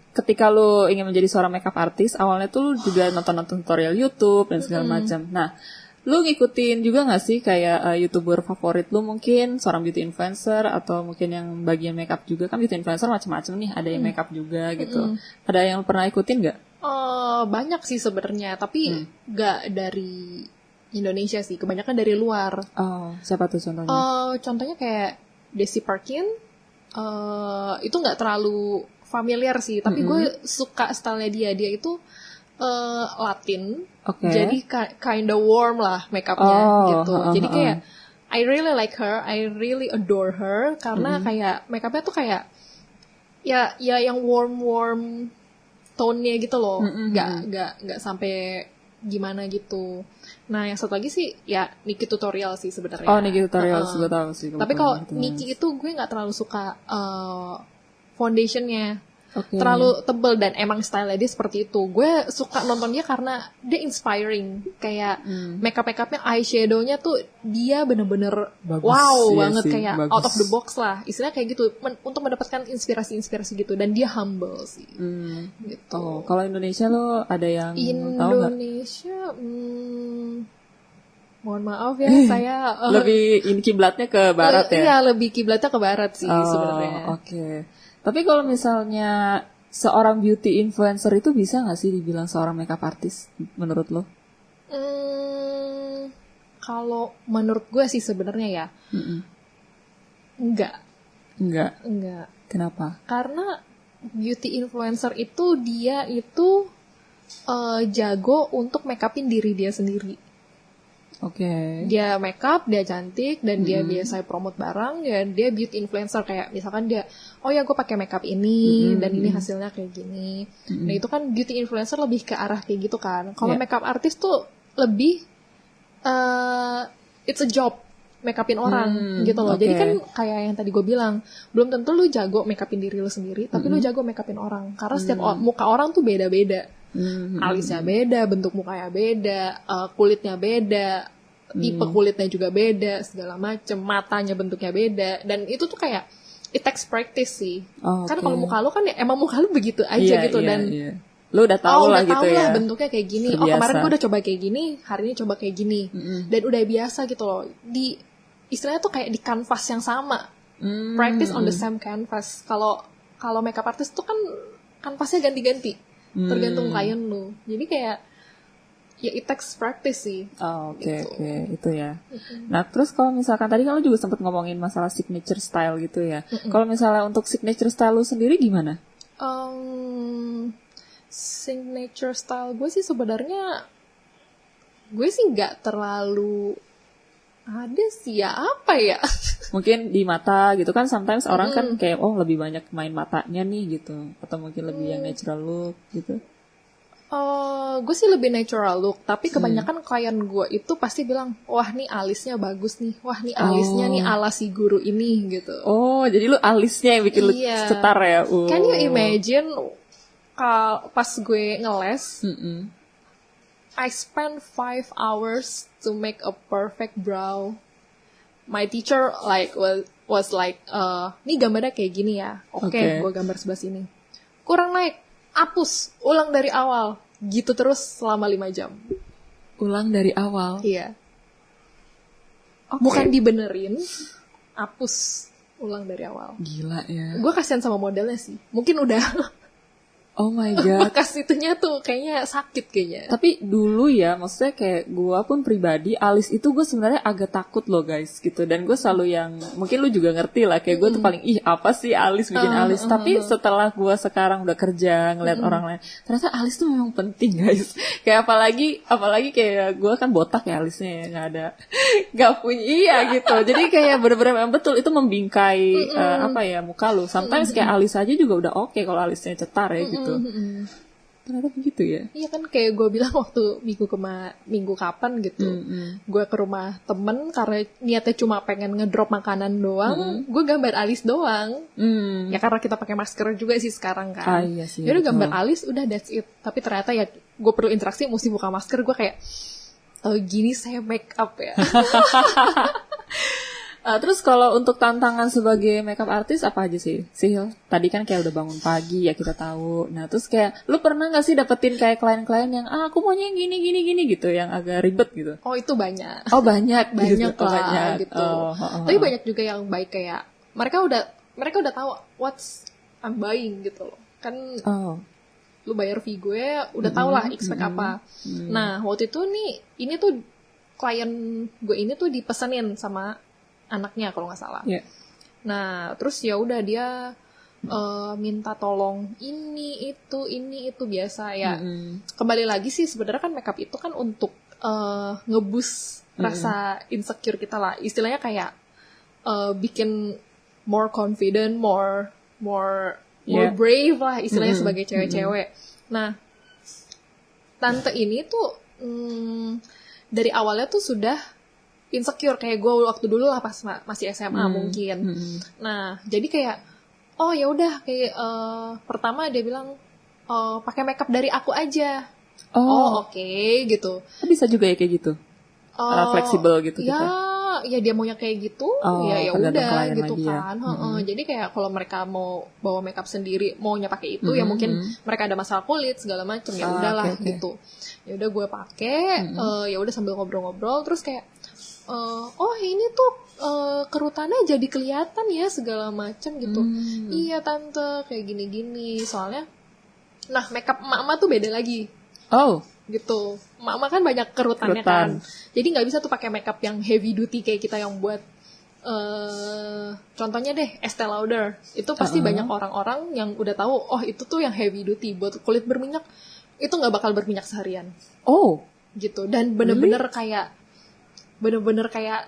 ketika lu ingin menjadi seorang makeup artist, awalnya tuh lu juga nonton tutorial YouTube dan segala macam. Nah, lu ngikutin juga gak sih kayak YouTuber favorit lu mungkin, seorang beauty influencer atau mungkin yang bagian makeup juga, kan beauty influencer macam-macam nih, ada yang makeup juga gitu. Ada yang pernah ikutin gak? Banyak sih sebenarnya, tapi gak dari Indonesia sih, kebanyakan dari luar. Siapa tuh contohnya? Contohnya kayak Desi Parkin, itu gak terlalu familiar sih, tapi gue suka stylenya dia itu Latin, jadi kinda warm lah makeupnya gitu. Jadi kayak I really like her, I really adore her karena kayak makeupnya tuh kayak ya yang warm tone-nya gitu loh, nggak sampai gimana gitu. Nah yang satu lagi sih ya Nikki Tutorial sih sebenarnya. Nikki Tutorial gue tahu sih. Tapi kalau Nikki itu gue nggak terlalu suka foundationnya. Terlalu tebel dan emang style dia seperti itu. Gue suka nonton dia karena dia inspiring. Kayak makeup-makeupnya, eyeshadow-nya tuh dia bener-bener wow banget, kayak out of the box lah. Istilahnya kayak gitu, untuk mendapatkan inspirasi-inspirasi gitu. Dan dia humble sih. Gitu. Kalau Indonesia lo ada yang tahu nggak? Indonesia, mohon maaf ya, saya lebih ini kiblatnya ke barat ya? Iya, lebih kiblatnya ke barat sih sebenarnya. Tapi kalau misalnya seorang beauty influencer itu bisa nggak sih dibilang seorang makeup artist menurut lo? Kalau menurut gue sih sebenarnya ya, enggak. Kenapa? Karena beauty influencer itu dia itu jago untuk makeupin diri dia sendiri. Dia makeup, dia cantik, dan dia biasa promote barang, dan dia beauty influencer kayak misalkan dia, oh ya gue pakai makeup ini dan ini hasilnya kayak gini. Nah itu kan beauty influencer lebih ke arah kayak gitu kan. Kalau makeup artist tuh lebih it's a job makeupin orang gitu loh. Jadi kan kayak yang tadi gue bilang, belum tentu lu jago makeupin diri lu sendiri, tapi lu jago makeupin orang. Karena setiap muka orang tuh beda-beda. Alisnya beda, bentuk mukanya beda, kulitnya beda, tipe kulitnya juga beda, segala macem, matanya bentuknya beda, dan itu tuh kayak it takes practice sih. Kan kalau muka lu kan ya emang muka lu begitu aja gitu, dan lu udah tahu lah gitu ya. Bentuknya kayak gini. Kemarin gue udah coba kayak gini, hari ini coba kayak gini, dan udah biasa gitu loh. Di istilahnya tuh kayak di kanvas yang sama, practice on the same canvas. Kalau makeup artist tuh kan kanvasnya ganti-ganti. Tergantung klien lu. Jadi kayak ya it takes practice sih. Oke, itu ya. Nah, terus kalau misalkan tadi kan lu juga sempat ngomongin masalah signature style gitu ya. Kalau misalnya untuk signature style lu sendiri gimana? Signature style gue sih sebenarnya gue sih nggak terlalu ada sih ya, apa ya? Mungkin di mata gitu kan, sometimes orang kan kayak oh lebih banyak main matanya nih gitu, atau mungkin lebih yang natural look gitu. Gue sih lebih natural look, tapi kebanyakan klien gue itu pasti bilang, wah nih alisnya bagus nih, wah nih alisnya nih ala si guru ini gitu. Oh, jadi lu alisnya yang bikin lu Iya. cetar ya? Can you imagine pas gue ngeles, I spent 5 hours to make a perfect brow. My teacher like was like, nih gambarnya kayak gini ya. Oke, gue gambar sebelah sini. Kurang naik, hapus, ulang dari awal. Gitu terus selama 5 jam. Ulang dari awal? Iya. Okay. Bukan dibenerin, hapus, ulang dari awal. Gila ya. Gue kasihan sama modelnya sih. Mungkin udah oh my god. bekas itunya tuh kayaknya sakit kayaknya. Tapi dulu ya, maksudnya kayak gue pun pribadi, alis itu gue sebenarnya agak takut loh guys gitu. Dan gue selalu yang, mungkin lu juga ngerti lah, kayak gue tuh paling, ih apa sih alis, bikin alis. Tapi setelah gue sekarang udah kerja, ngeliat orang lain, ternyata alis tuh memang penting guys. Kayak apalagi kayak gue kan botak ya alisnya ya, gak punya, iya gitu. Jadi kayak bener-bener memang betul, itu membingkai apa ya, muka lu. Sometimes kayak alis aja juga udah oke kalau alisnya cetar ya gitu. Ternyata begitu ya. Iya kan, kayak gue bilang waktu minggu kapan gitu, gue ke rumah temen karena niatnya cuma pengen ngedrop makanan doang, gue gambar alis doang. Ya karena kita pakai masker juga sih sekarang kan. Iya sih, ya udah gambar alis, udah that's it. Tapi ternyata ya gue perlu interaksi, mesti buka masker. Gue kayak, oh gini saya make up ya. Terus kalau untuk tantangan sebagai makeup artist apa aja sih? Sil, tadi kan kayak udah bangun pagi ya kita tahu. Nah terus kayak lu pernah nggak sih dapetin kayak klien-klien yang aku maunya yang gini gitu, yang agak ribet gitu? Oh itu banyak. Oh banyak banyak gitu. lah Banyak. gitu. Tapi banyak juga yang baik, kayak mereka udah tahu what's I'm buying gitu loh. Kan lu bayar fee gue, udah tau lah expect apa. Nah waktu itu ini tuh klien gue ini tuh dipesenin sama anaknya kalau nggak salah. Yeah. Nah terus ya udah dia minta tolong ini itu biasa ya. Kembali lagi sih sebenarnya kan makeup itu kan untuk ngeboost rasa insecure kita lah. Istilahnya kayak bikin more confident, more brave lah istilahnya sebagai cewek-cewek. Nah tante ini tuh dari awalnya tuh sudah insecure kayak gue waktu dulu lah pas masih SMA mungkin. Nah jadi kayak oh ya udah kayak pertama dia bilang pakai makeup dari aku aja. Oke, gitu. Bisa juga ya kayak gitu. Fleksibel gitu ya, kita. Ya dia maunya kayak gitu, ya udah gitu kan. Jadi kayak kalau mereka mau bawa makeup sendiri, maunya pakai itu ya mungkin mereka ada masalah kulit segala macem, ya udahlah gitu. Ya udah gue pakai, ya udah sambil ngobrol-ngobrol terus kayak oh ini tuh kerutannya jadi kelihatan ya segala macam gitu. Iya tante kayak gini-gini soalnya. Nah makeup emak-emak tuh beda lagi. Gitu. Emak-emak kan banyak kerutannya kan. Jadi nggak bisa tuh pakai makeup yang heavy duty kayak kita yang buat. Contohnya deh Estee Lauder. Itu pasti banyak orang-orang yang udah tahu. Oh itu tuh yang heavy duty buat kulit berminyak. Itu nggak bakal berminyak seharian. Gitu. Dan bener-bener kayak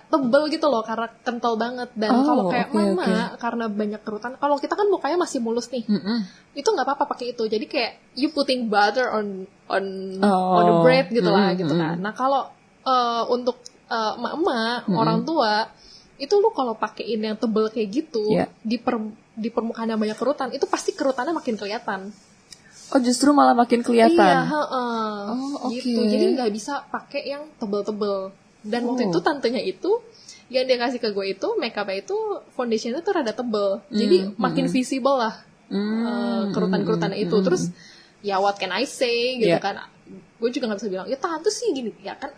tebel gitu loh karena kental banget. Dan kalau kayak mama karena banyak kerutan, kalau kita kan mukanya masih mulus nih, itu nggak apa-apa pakai itu. Jadi kayak you putting butter on the bread gitu lah gitu kan. Nah kalau untuk emak-emak orang tua itu lu kalau pakein yang tebel kayak gitu di permukaan yang banyak kerutan, itu pasti kerutannya makin kelihatan. Justru malah makin kelihatan. Iya, gitu. Jadi nggak bisa pakai yang tebel-tebel. Dan waktu itu tantenya itu yang dia kasih ke gue itu makeupnya itu foundationnya tuh rada tebel, jadi makin visible lah kerutan-kerutannya itu. Terus ya what can I say gitu kan, gue juga nggak bisa bilang ya tante sih gini ya kan,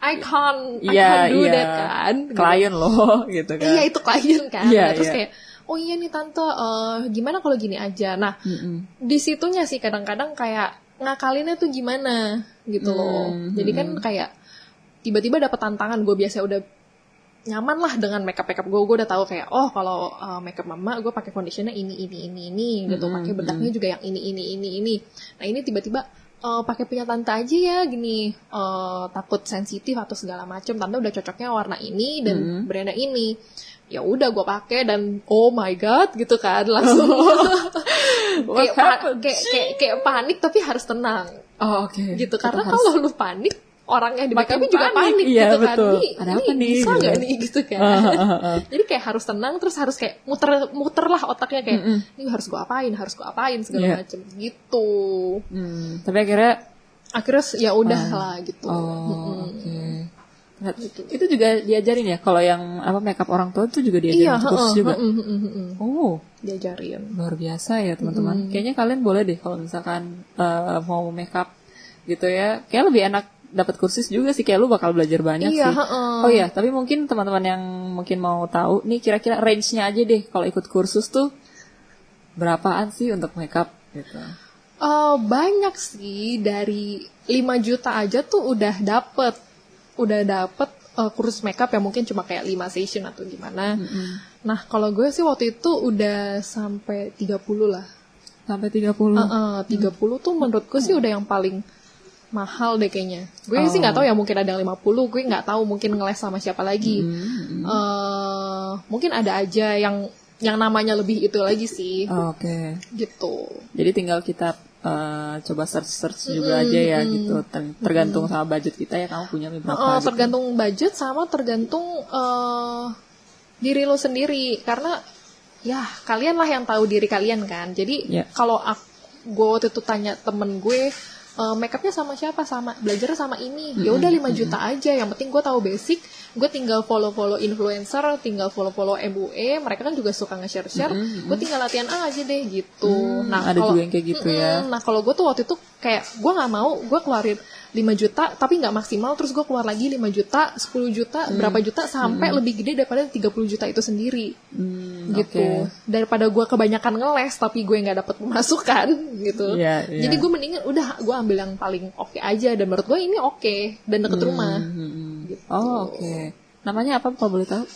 I can't do that kan, klien gitu. Loh gitu kan. Iya itu klien kan. Terus kayak oh iya nih tante gimana kalau gini aja. Nah di situnya sih kadang-kadang kayak ngakalinnya tuh gimana gitu loh. Jadi kan kayak tiba-tiba dapat tantangan, gue biasa udah nyaman lah dengan makeup gue udah tahu kayak kalau makeup mama gue pakai foundationnya ini gitu, pakai bedaknya juga yang ini. Nah ini tiba-tiba pakai punya tante aja ya gini, takut sensitif atau segala macam, tante udah cocoknya warna ini dan brandnya ini. Ya udah gue pakai dan oh my god gitu kan, langsung kayak panik tapi harus tenang. Oke. Gitu, karena kalau lu panik, orang yang di make upin juga panik iya, gitu kan. Betul. Ada apa nih? Bisa nggak nih gitu kan? Jadi kayak harus tenang, terus harus kayak muter lah otaknya kayak ini harus gue apain segala macam gitu. Tapi akhirnya ya udah lah gitu. Oke. Itu juga diajarin ya, kalau yang makeup orang tua itu juga diajarin kursus juga. Diajarin. Luar biasa ya teman-teman. Kayaknya kalian boleh deh kalau misalkan mau makeup gitu ya, kayak lebih enak dapat kursus juga sih, kayak lu bakal belajar banyak sih. Oh iya, tapi mungkin teman-teman yang mungkin mau tahu nih kira-kira range-nya aja deh kalau ikut kursus tuh berapaan sih untuk makeup gitu. Banyak sih, dari 5 juta aja tuh udah dapet kursus makeup yang mungkin cuma kayak 5 session atau gimana. Nah, kalau gue sih waktu itu udah sampai 30 lah. Sampai 30? 30 tuh menurut gue sih udah yang paling mahal deh kayaknya. Gue sih nggak tahu ya, mungkin ada yang 50, gue nggak tahu mungkin ngeles sama siapa lagi. Mungkin ada aja yang namanya lebih itu lagi sih. Oke. Gitu. Jadi tinggal kita coba search juga aja ya gitu. Tergantung sama budget kita ya, kamu punya berapa gitu. Tergantung budget sama tergantung diri lo sendiri, karena ya kalian lah yang tahu diri kalian kan. Jadi kalau gue waktu itu tanya temen gue, makeupnya sama siapa, sama belajarnya sama ini, ya udah 5 juta aja, yang penting gue tahu basic, gue tinggal follow influencer, tinggal follow MUA, mereka kan juga suka nge-share, gue tinggal latihan aja deh gitu. Nah ada juga yang kayak gitu ya. Nah kalau gue tuh waktu itu kayak gue nggak mau gue keluarin 5 juta tapi nggak maksimal, terus gue keluar lagi 5 juta, 10 juta, berapa juta sampai lebih gede daripada 30 juta itu sendiri. Gitu. Daripada gue kebanyakan ngeles tapi gue nggak dapet pemasukan gitu. Jadi gue mendingan udah gue ambil yang paling oke aja, dan menurut gue ini oke dan deket rumah. Gitu. Oke. Namanya apa kalau boleh tahu?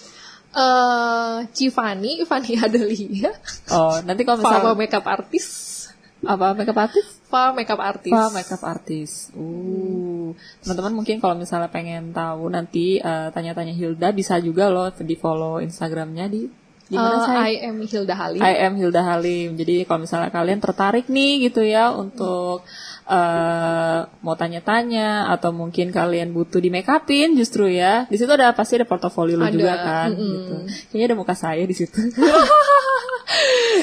Fanny Adelia. Nanti kalau misalnya Fava makeup artist. Apa makeup artist? Fa makeup artist. Teman-teman mungkin kalau misalnya pengen tahu nanti tanya-tanya Hilda, bisa juga loh di follow Instagramnya di mana saya? I am Hilda Halim. Jadi kalau misalnya kalian tertarik nih gitu ya untuk mau tanya-tanya atau mungkin kalian butuh di make upin justru ya, di situ pasti ada portofolio lo juga kan. Gitu. Kayaknya ada muka saya di situ.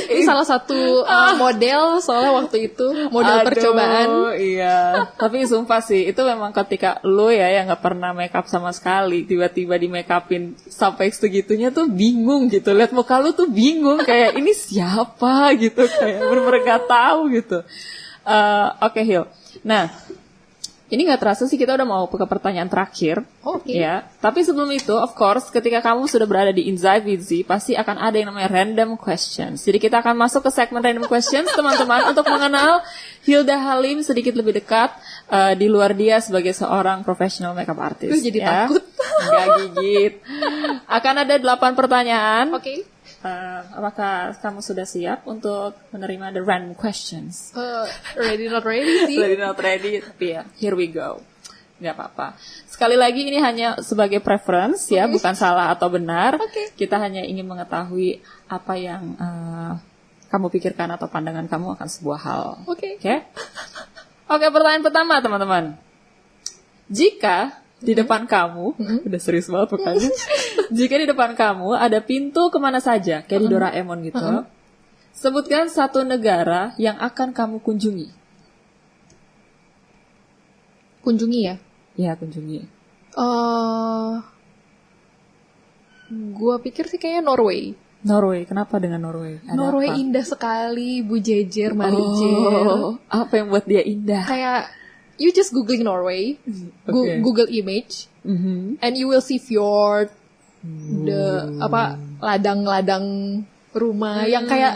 Ini salah satu model, soalnya waktu itu model percobaan. Iya. Tapi sumpah sih, itu memang ketika lo ya yang nggak pernah makeup sama sekali, tiba-tiba di make upin sampai segitunya tuh bingung gitu. Lihat muka lo tuh bingung, kayak ini siapa gitu, kayak bener-bener nggak tahu gitu. Oke, Hil. Nah, ini nggak terasa sih kita udah mau ke pertanyaan terakhir. Ya. Tapi sebelum itu, of course, ketika kamu sudah berada di Insight with Z, pasti akan ada yang namanya random questions. Jadi kita akan masuk ke segmen random questions, teman-teman, untuk mengenal Hilda Halim sedikit lebih dekat di luar dia sebagai seorang professional makeup artist. Gue jadi takut. Nggak gigit. Akan ada 8 pertanyaan. Oke. Apakah kamu sudah siap untuk menerima the random questions? Ready not ready sih. Ready not ready, tapi ya, here we go. Gak apa-apa. Sekali lagi ini hanya sebagai preference ya, bukan salah atau benar. Kita hanya ingin mengetahui apa yang kamu pikirkan atau pandangan kamu akan sebuah hal. Oke, pertanyaan pertama teman-teman. Jika di depan kamu, udah serius banget bukannya. Jika di depan kamu ada pintu kemana saja, kayak di Doraemon gitu, sebutkan satu negara yang akan kamu kunjungi. Kunjungi ya? Ya, kunjungi. Gua pikir sih kayaknya Norway. Norway, kenapa dengan Norway? Ada Norway apa? Indah sekali, Bu Jejer, Marijer. Apa yang buat dia indah? Kayak you just googling Norway, Google image, and you will see fjord, ladang-ladang rumah yang kayak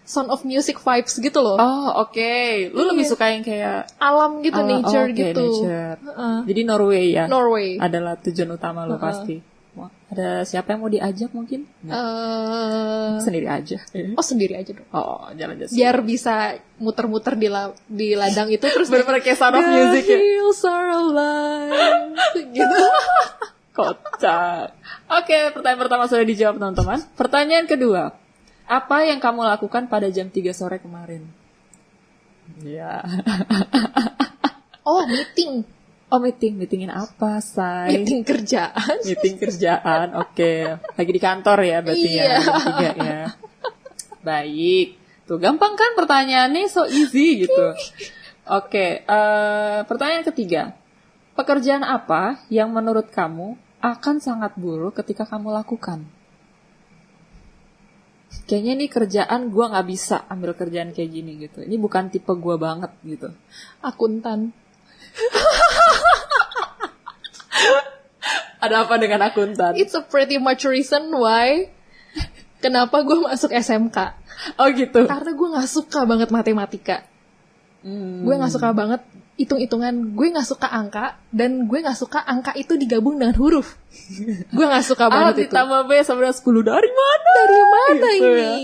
Sound of Music vibes gitu loh. Oh, oke. Lu lebih suka yang kayak Alam gitu, nature oke, gitu. nature. Jadi Norway ya. Norway. Adalah tujuan utama lu pasti. Wah, ada siapa yang mau diajak mungkin? Sendiri aja. Oh, sendiri aja dong. Oh, jalan-jalan. Biar bisa muter-muter di ladang itu terus bener-bener kayak Sound of Music ya. Hills are alive. Gitu. Kocak. Oke, pertanyaan pertama sudah dijawab teman-teman. Pertanyaan kedua. Apa yang kamu lakukan pada jam 3 sore kemarin? Ya. Oh, meeting. Oh, meetingin apa, Say? Meeting kerjaan. Meeting kerjaan, oke. Lagi di kantor ya berarti ya, Iya. jam 3 ya. Baik. Tuh, gampang kan pertanyaannya, so easy gitu. Oke, pertanyaan ketiga. Pekerjaan apa yang menurut kamu akan sangat buruk ketika kamu lakukan? Kayaknya ini kerjaan gue gak bisa ambil kerjaan kayak gini gitu. Ini bukan tipe gue banget gitu. Akuntan. Ada apa dengan akuntan? It's a pretty much reason why kenapa gue masuk SMK. Oh gitu. Karena gue gak suka banget matematika. Gue gak suka banget hitung-hitungan. Gue gak suka angka. Dan gue gak suka angka itu digabung dengan huruf. Gue gak suka banget itu. Ditambah B sama 10 dari mana? Dari mana Gitu ini? ya.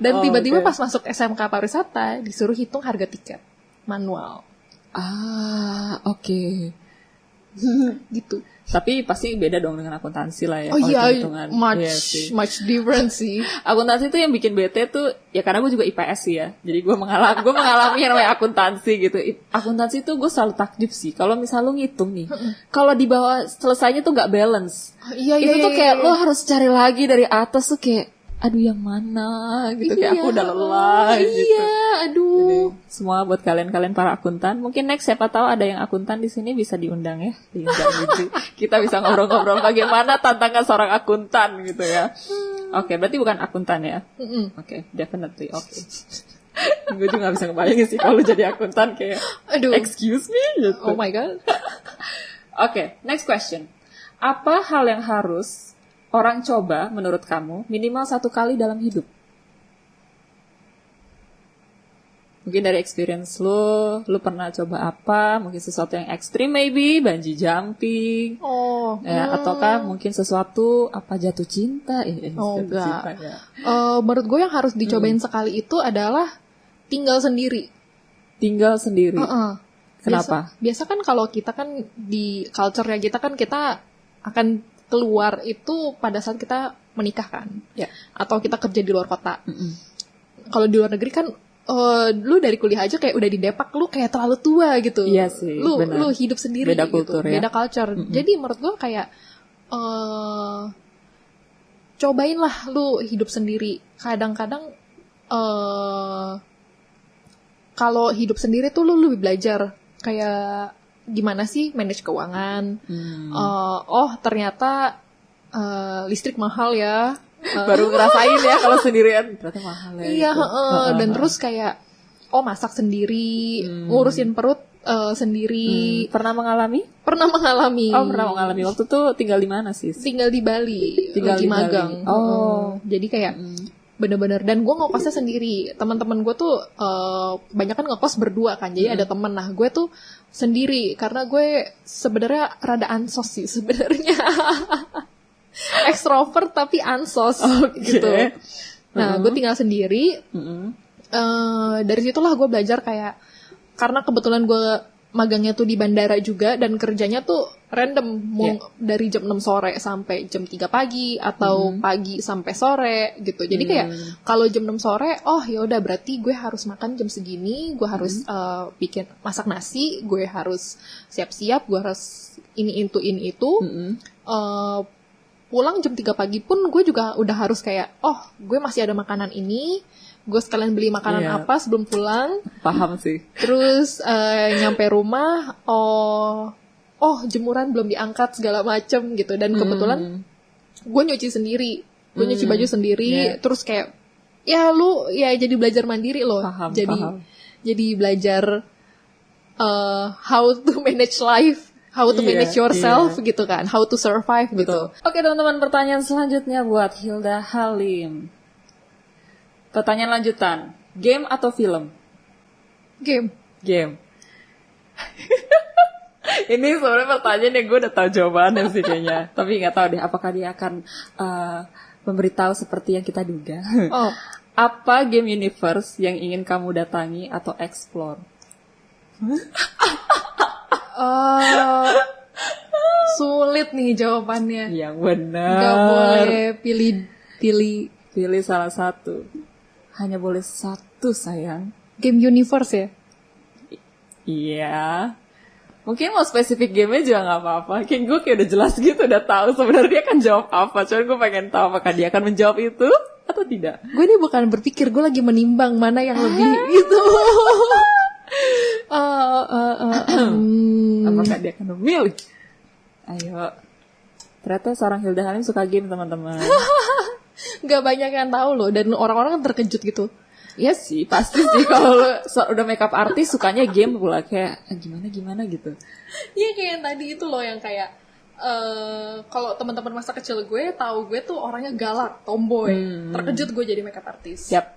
Dan Oh, tiba-tiba oke. pas masuk SMK pariwisata disuruh hitung harga tiket manual Oke. gitu. Tapi pasti beda dong dengan akuntansi lah ya. Oh iya, hitung-hitungan. Iya sih. much different sih. Akuntansi tuh yang bikin bete tuh ya karena gue juga IPS sih ya. Jadi gue mengalami yang namanya akuntansi gitu. Akuntansi tuh gue selalu takjub sih. Kalau misal lu ngitung nih, kalau di bawah selesainya tuh nggak balance. Iya, Itu iya, tuh iya, kayak iya. lo harus cari lagi dari atas tuh kayak aduh yang mana gitu, kayak aku udah lelah gitu. Iya, aduh. Jadi, semua buat kalian-kalian para akuntan, mungkin next siapa tahu ada yang akuntan di sini bisa diundang ya di Inzai Wizi. Kita bisa ngobrol-ngobrol bagaimana tantangan seorang akuntan gitu ya. Oke, berarti bukan akuntan ya? Oke, definitely oke. Gue juga gak bisa ngebayangin sih kalau jadi akuntan kayak Aduh. excuse me gitu. Oh my god. Oke, next question. Apa hal yang harus orang coba menurut kamu minimal 1 kali dalam hidup? Mungkin dari experience lu pernah coba apa? Mungkin sesuatu yang ekstrim maybe, bungee jumping. Oh. Ya, ataukah mungkin sesuatu apa jatuh cinta? Oh, jatuh enggak. cinta, ya. Menurut gue yang harus dicobain sekali itu adalah tinggal sendiri. Tinggal sendiri. Biasa, Kenapa? biasa kan kalau kita kan di culture-nya kita akan keluar itu pada saat kita menikah kan. Ya. Atau kita kerja di luar kota. Kalau di luar negeri kan lu dari kuliah aja kayak udah di Depak, lu kayak terlalu tua gitu. Iya sih, benar. Lu hidup sendiri Beda kultur gitu. ya. Beda culture. Jadi menurut gue kayak cobain lah lu hidup sendiri. Kadang-kadang kalau hidup sendiri tuh lu lebih belajar kayak gimana sih manage keuangan. Ternyata listrik mahal ya. Baru ngerasain ya kalau sendirian ternyata mahal ya. Iya, gitu. dan terus kayak masak sendiri, ngurusin perut sendiri. Pernah mengalami? Pernah mengalami. Oh, pernah mengalami. Waktu itu tinggal di mana sih? Tinggal di Bali, Tinggal lagi di Bali. magang. Jadi kayak bener-bener, dan gue ngekosnya sendiri. Teman-teman gue tuh banyak kan ngekos berdua kan, jadi ada temen. Nah, gue tuh sendiri karena gue sebenarnya rada ansos sih sebenarnya. Ekstrovert tapi ansos gitu. Nah, gue tinggal sendiri. Dari situlah gue belajar kayak, karena kebetulan gue magangnya tuh di bandara juga dan kerjanya tuh random, mau dari jam 6 sore sampai jam 3 pagi atau pagi sampai sore gitu. Jadi kayak kalau jam 6 sore, ya udah berarti gue harus makan jam segini, gue harus bikin masak nasi, gue harus siap-siap, gue harus ini itu. Pulang jam 3 pagi pun gue juga udah harus kayak, gue masih ada makanan ini, gue sekalian beli makanan apa sebelum pulang. Paham sih. Terus nyampe rumah, jemuran belum diangkat segala macem gitu. Dan kebetulan gue nyuci sendiri, gue nyuci baju sendiri. Terus kayak, jadi belajar mandiri loh. Paham. Jadi belajar how to manage life. How to manage yourself gitu kan. How to survive gitu. Oke teman-teman, pertanyaan selanjutnya buat Hilda Halim. Pertanyaan lanjutan. Game atau film? Game. Game. Ini sebenarnya pertanyaan yang gue udah tahu jawabannya sih kayaknya. Tapi nggak tahu deh apakah dia akan memberitahu seperti yang kita duga. Oh. Apa game universe yang ingin kamu datangi atau explore? Sulit nih jawabannya. Yang benar. Gak boleh pilih salah satu. Hanya boleh satu sayang. Game universe ya? Iya. Mungkin mau spesifik gamenya juga gak apa-apa. Kayak gue kayak udah jelas gitu, udah tahu sebenarnya dia akan jawab apa. Cuman gue pengen tahu apakah dia akan menjawab itu atau tidak. Gue ini bukan berpikir, gue lagi menimbang mana yang lebih itu. Apakah dia akan memilih? Ayo. Ternyata seorang Hilda Halim suka game, teman-teman. Gak banyak yang tahu loh, dan orang-orang kan terkejut gitu. Iya sih, pasti sih kalau lu udah makeup artis sukanya game pula kayak gimana gitu. Iya kayak yang tadi itu loh yang kayak kalau teman-teman masa kecil gue tahu gue tuh orangnya galak, tomboy. Terkejut gue jadi makeup artis. Siap.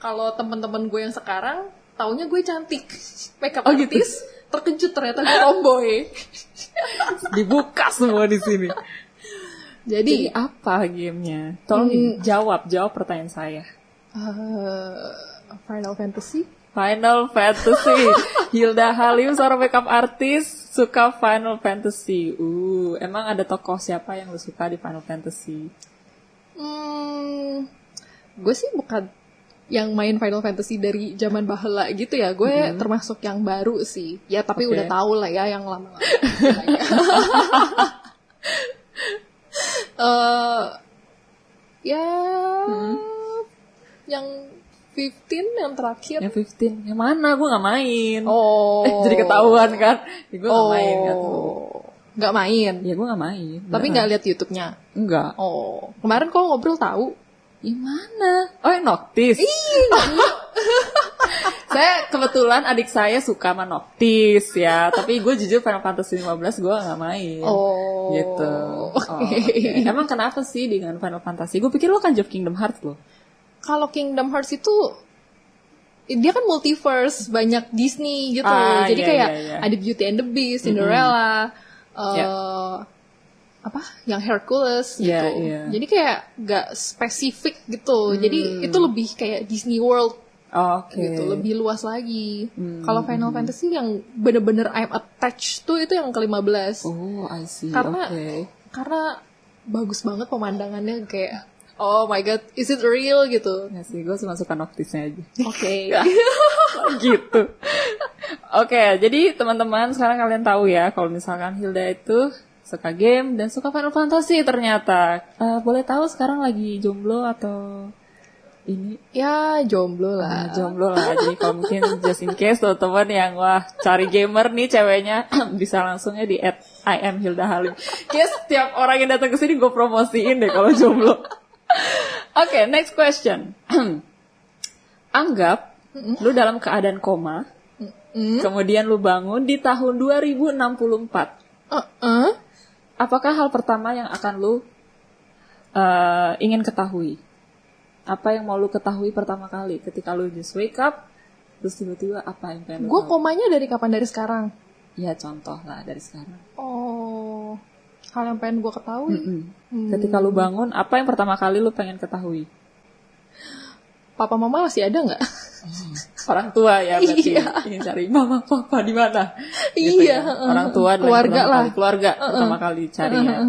Kalau teman-teman gue yang sekarang taunya gue cantik, makeup artis, gitu. Terkejut ternyata gue tomboy. Dibuka semua di sini. Jadi apa gamenya? Tolong jawab pertanyaan saya. Final Fantasy. Hilda Halim seorang makeup artis suka Final Fantasy. Emang ada tokoh siapa yang lu suka di Final Fantasy? Gue sih bukan yang main Final Fantasy dari zaman baheula gitu ya. Gue termasuk yang baru sih. Ya tapi udah tahu lah ya yang lama-lama. Yang 15 yang terakhir. Yang 15 yang mana? Gue nggak main. Jadi ketahuan kan? Gue nggak main. Nggak main. Ya gue nggak main. Tapi nggak lihat YouTube-nya. Enggak. Kemarin kok ngobrol tahu. Yang mana? Yang Noctis. Iya. Saya kebetulan adik saya suka sama Noctis ya. Tapi gue jujur Final Fantasy 15 gue nggak main. Gitu. Okay. Emang kenapa sih dengan Final Fantasy? Gue pikir lo kan jawab Kingdom Hearts lo. Kalau Kingdom Hearts itu dia kan multiverse, banyak Disney gitu. Jadi kayak ada Beauty and the Beast, Cinderella, yang Hercules gitu. Jadi kayak gak spesifik gitu. Jadi itu lebih kayak Disney World. Gitu, lebih luas lagi. Kalau Final Fantasy yang bener-bener I'm attached tuh itu yang ke-15. I see. Karena bagus banget pemandangannya kayak oh my god, is it real gitu. Ya sih, gue cuma suka Noctisnya aja. Gitu. Jadi teman-teman sekarang kalian tahu ya kalau misalkan Hilda itu suka game dan suka Final Fantasy ternyata. Boleh tahu sekarang lagi jomblo atau ini? Ya jomblo lah. Jadi kalau mungkin just in case teman-teman yang cari gamer nih ceweknya bisa langsungnya di @IamHildaHalim. Kayak setiap orang yang datang ke sini gue promosiin deh kalau jomblo. Oke, next question. Anggap lu dalam keadaan koma, kemudian lu bangun di tahun 2064. Apakah hal pertama yang akan lu ingin ketahui? Apa yang mau lu ketahui pertama kali ketika lu just wake up, terus tiba-tiba apa yang pengen lu tahu? Gue komanya dari kapan? Dari sekarang? Ya contoh lah dari sekarang. Hal yang pengen gue ketahui. Ketika lu bangun, apa yang pertama kali lu pengen ketahui? Papa mama masih ada nggak? Orang tua ya berarti. Ingin cari mama papa di mana? Gitu ya. Orang tua keluarga lah. Keluarga pertama kali cari ya.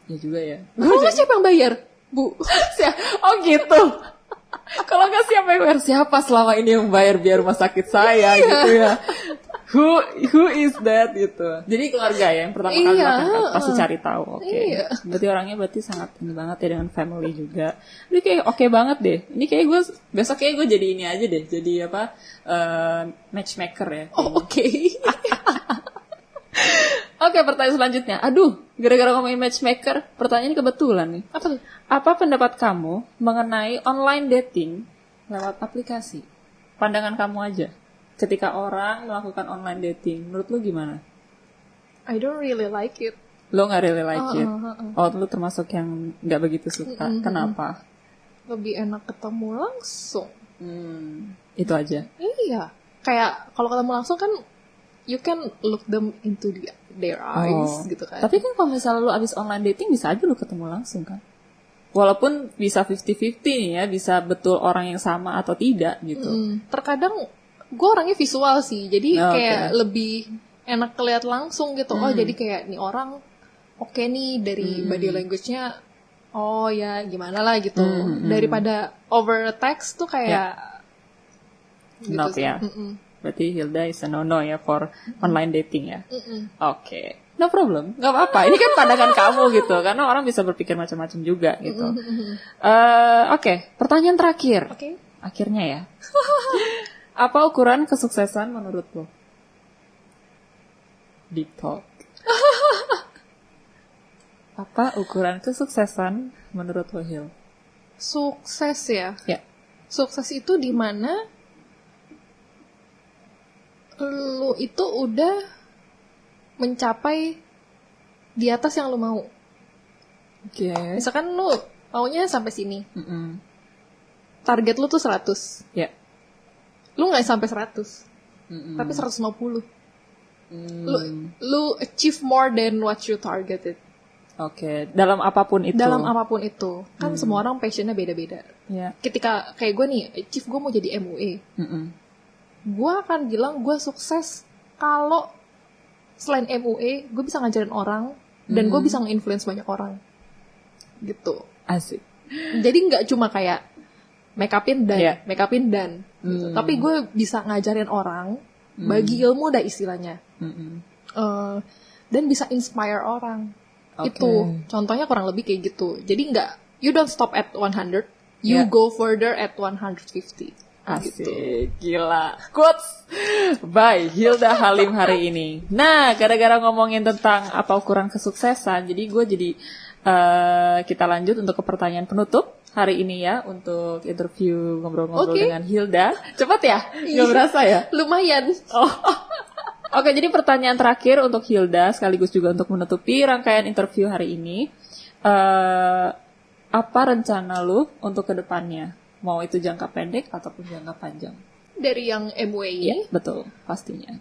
Ya juga ya. Kalau siapa yang bayar, Bu? Gitu. Kalau nggak siapa yang bayar? Siapa selama ini yang bayar biar rumah sakit saya gitu ya? Who is that gitu. Jadi keluarga ya yang pertama kali pasti cari tahu. Berarti orangnya sangat ini banget ya dengan family juga. Ini kayak oke banget deh. Ini kayak gue besok kayak gue jadi ini aja deh. Jadi matchmaker ya. Oke, pertanyaan selanjutnya. Aduh, gara-gara ngomongin matchmaker, pertanyaan ini kebetulan nih. Apa pendapat kamu mengenai online dating lewat aplikasi? Pandangan kamu aja. Ketika orang melakukan online dating, menurut lu gimana? I don't really like it. Lo nggak really like it? Lu termasuk yang nggak begitu suka. Kenapa? Lebih enak ketemu langsung. Itu aja. Iya, kayak kalau ketemu langsung kan you can look them into their eyes gitu kan. Tapi kan kalau misalnya lu abis online dating bisa aja lu ketemu langsung kan. Walaupun bisa 50-50 nih ya, bisa betul orang yang sama atau tidak gitu. Terkadang gue orangnya visual sih, jadi kayak lebih enak keliat langsung gitu. Oh jadi kayak nih orang oke nih dari body language-nya. Oh ya gimana lah gitu. Daripada over text tuh kayak gitu Not sih. ya. Berarti Hilda is a no-no ya for online dating ya. Oke. No problem, nggak apa-apa. Ini kan pandangan kamu gitu, karena orang bisa berpikir macam-macam juga gitu. Oke, pertanyaan terakhir. Oke. Akhirnya ya. Apa ukuran kesuksesan menurut lo? Deep talk. Apa ukuran kesuksesan menurut lo, Hil? Sukses ya. Ya. Sukses itu di mana lu itu udah mencapai di atas yang lu mau. Oke. Misalkan lu maunya sampai sini. Target lu tuh 100. Ya. Lu nggak sampai 100. Tapi 150. Lu achieve more than what you targeted. Oke, dalam apapun itu. Dalam apapun itu. Kan semua orang passionnya beda-beda. Ya. Ketika kayak gue nih, achieve gue mau jadi MUA. Gue akan bilang gue sukses kalau selain MUA, gue bisa ngajarin orang dan gue bisa nge-influence banyak orang. Gitu. Asik. Jadi nggak cuma kayak make upin dan gitu. Tapi gue bisa ngajarin orang, bagi ilmu dah istilahnya. Dan bisa inspire orang. Itu contohnya kurang lebih kayak gitu. Jadi nggak, you don't stop at 100, you go further at 150. Asik, gitu. Gila. Quotes by Hilda Halim hari ini. Nah, gara-gara ngomongin tentang apa ukuran kesuksesan, jadi kita lanjut untuk ke pertanyaan penutup hari ini ya, untuk interview ngobrol-ngobrol dengan Hilda. Cepet ya? Nggak berasa ya? Lumayan. Oke, jadi pertanyaan terakhir untuk Hilda, sekaligus juga untuk menutupi rangkaian interview hari ini. Apa rencana lu untuk kedepannya? Mau itu jangka pendek ataupun jangka panjang? Dari yang MUA ini? Ya, betul, pastinya.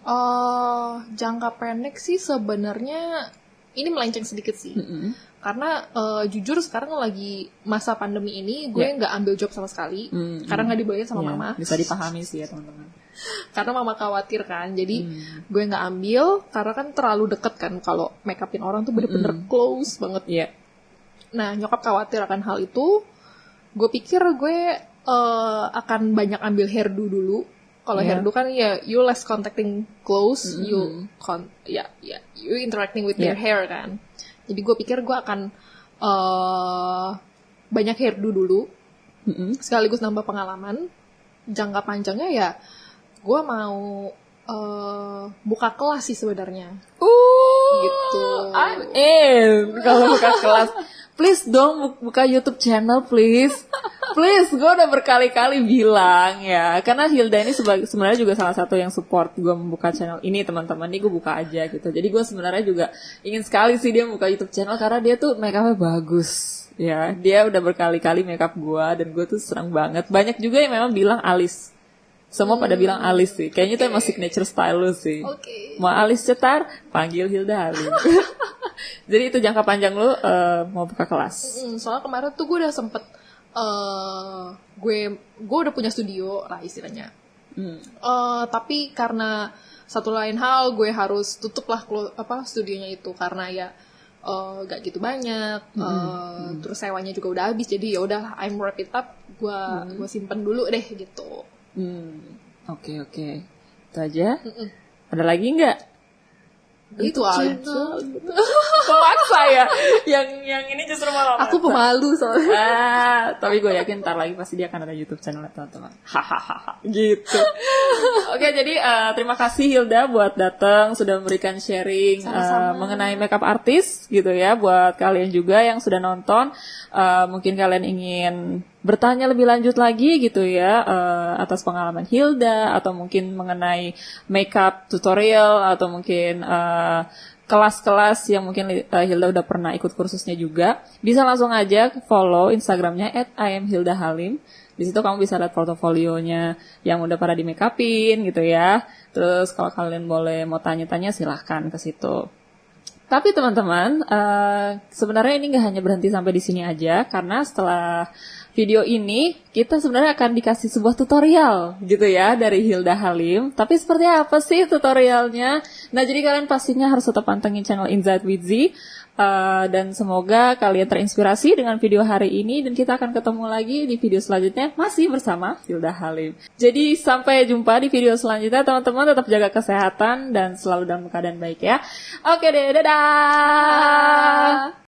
Jangka pendek sih sebenarnya ini melenceng sedikit sih. Karena jujur sekarang lagi masa pandemi ini gue nggak ambil job sama sekali. Karena nggak dibolehin sama mama. Bisa dipahami sih ya teman-teman. Karena mama khawatir kan. Jadi gue nggak ambil karena kan terlalu deket kan. Kalau make upin orang tuh bener-bener close banget. Iya. Nah nyokap khawatir akan hal itu. Gue pikir gue akan banyak ambil hairdo dulu. Kalau hairdo kan ya you less contacting close, you interacting with their hair kan. Jadi gue pikir gue akan banyak hairdo dulu, sekaligus nambah pengalaman. Jangka panjangnya ya gue mau buka kelas sih sebenarnya. Gitu. Kalau buka kelas, please dong buka YouTube channel please. Please, gue udah berkali-kali bilang ya, karena Hilda ini sebenarnya juga salah satu yang support gue membuka channel ini, teman-teman. Nih gue buka aja gitu. Jadi gue sebenarnya juga ingin sekali sih dia buka YouTube channel karena dia tuh make upnya bagus. Ya, dia udah berkali-kali make up gue dan gue tuh senang banget. Banyak juga yang memang bilang alis. Semua pada bilang alis sih. Kayaknya itu emang signature style lu sih. Mau alis cetar, panggil Hilda Halim. Jadi itu jangka panjang lu mau buka kelas. Soalnya kemarin tuh gue udah sempet gue udah punya studio lah istilahnya. Tapi karena satu lain hal gue harus tutup lah studionya itu karena ya gak gitu banyak. Terus sewanya juga udah habis. Jadi ya udah I'm wrap it up. Gue simpen dulu deh gitu. Oke. Itu aja. Ada lagi nggak? Itu aja. Pemaksa ya. Yang ini justru malah aku pemalu soalnya. Tapi gue yakin ntar lagi pasti dia akan ada YouTube channel teman-teman. Hahaha. Gitu. Oke, jadi terima kasih Hilda buat datang, sudah memberikan sharing mengenai makeup artist gitu ya. Buat kalian juga yang sudah nonton, mungkin kalian ingin bertanya lebih lanjut lagi gitu ya atas pengalaman Hilda, atau mungkin mengenai makeup tutorial, atau mungkin kelas-kelas yang mungkin Hilda udah pernah ikut kursusnya juga, bisa langsung aja follow Instagramnya @IamHildaHalim. Di situ kamu bisa lihat portofolionya yang udah pada di make upin gitu ya. Terus kalau kalian mau tanya-tanya silahkan ke situ. Tapi teman-teman, sebenarnya ini nggak hanya berhenti sampai di sini aja, karena setelah video ini kita sebenarnya akan dikasih sebuah tutorial gitu ya dari Hilda Halim. Tapi seperti apa sih tutorialnya? Nah, jadi kalian pastinya harus tetap pantengin channel Insight with Z. Dan semoga kalian terinspirasi dengan video hari ini, dan kita akan ketemu lagi di video selanjutnya masih bersama Hilda Halim. Jadi sampai jumpa di video selanjutnya teman-teman, tetap jaga kesehatan dan selalu dalam keadaan baik ya. Oke deh, dadah.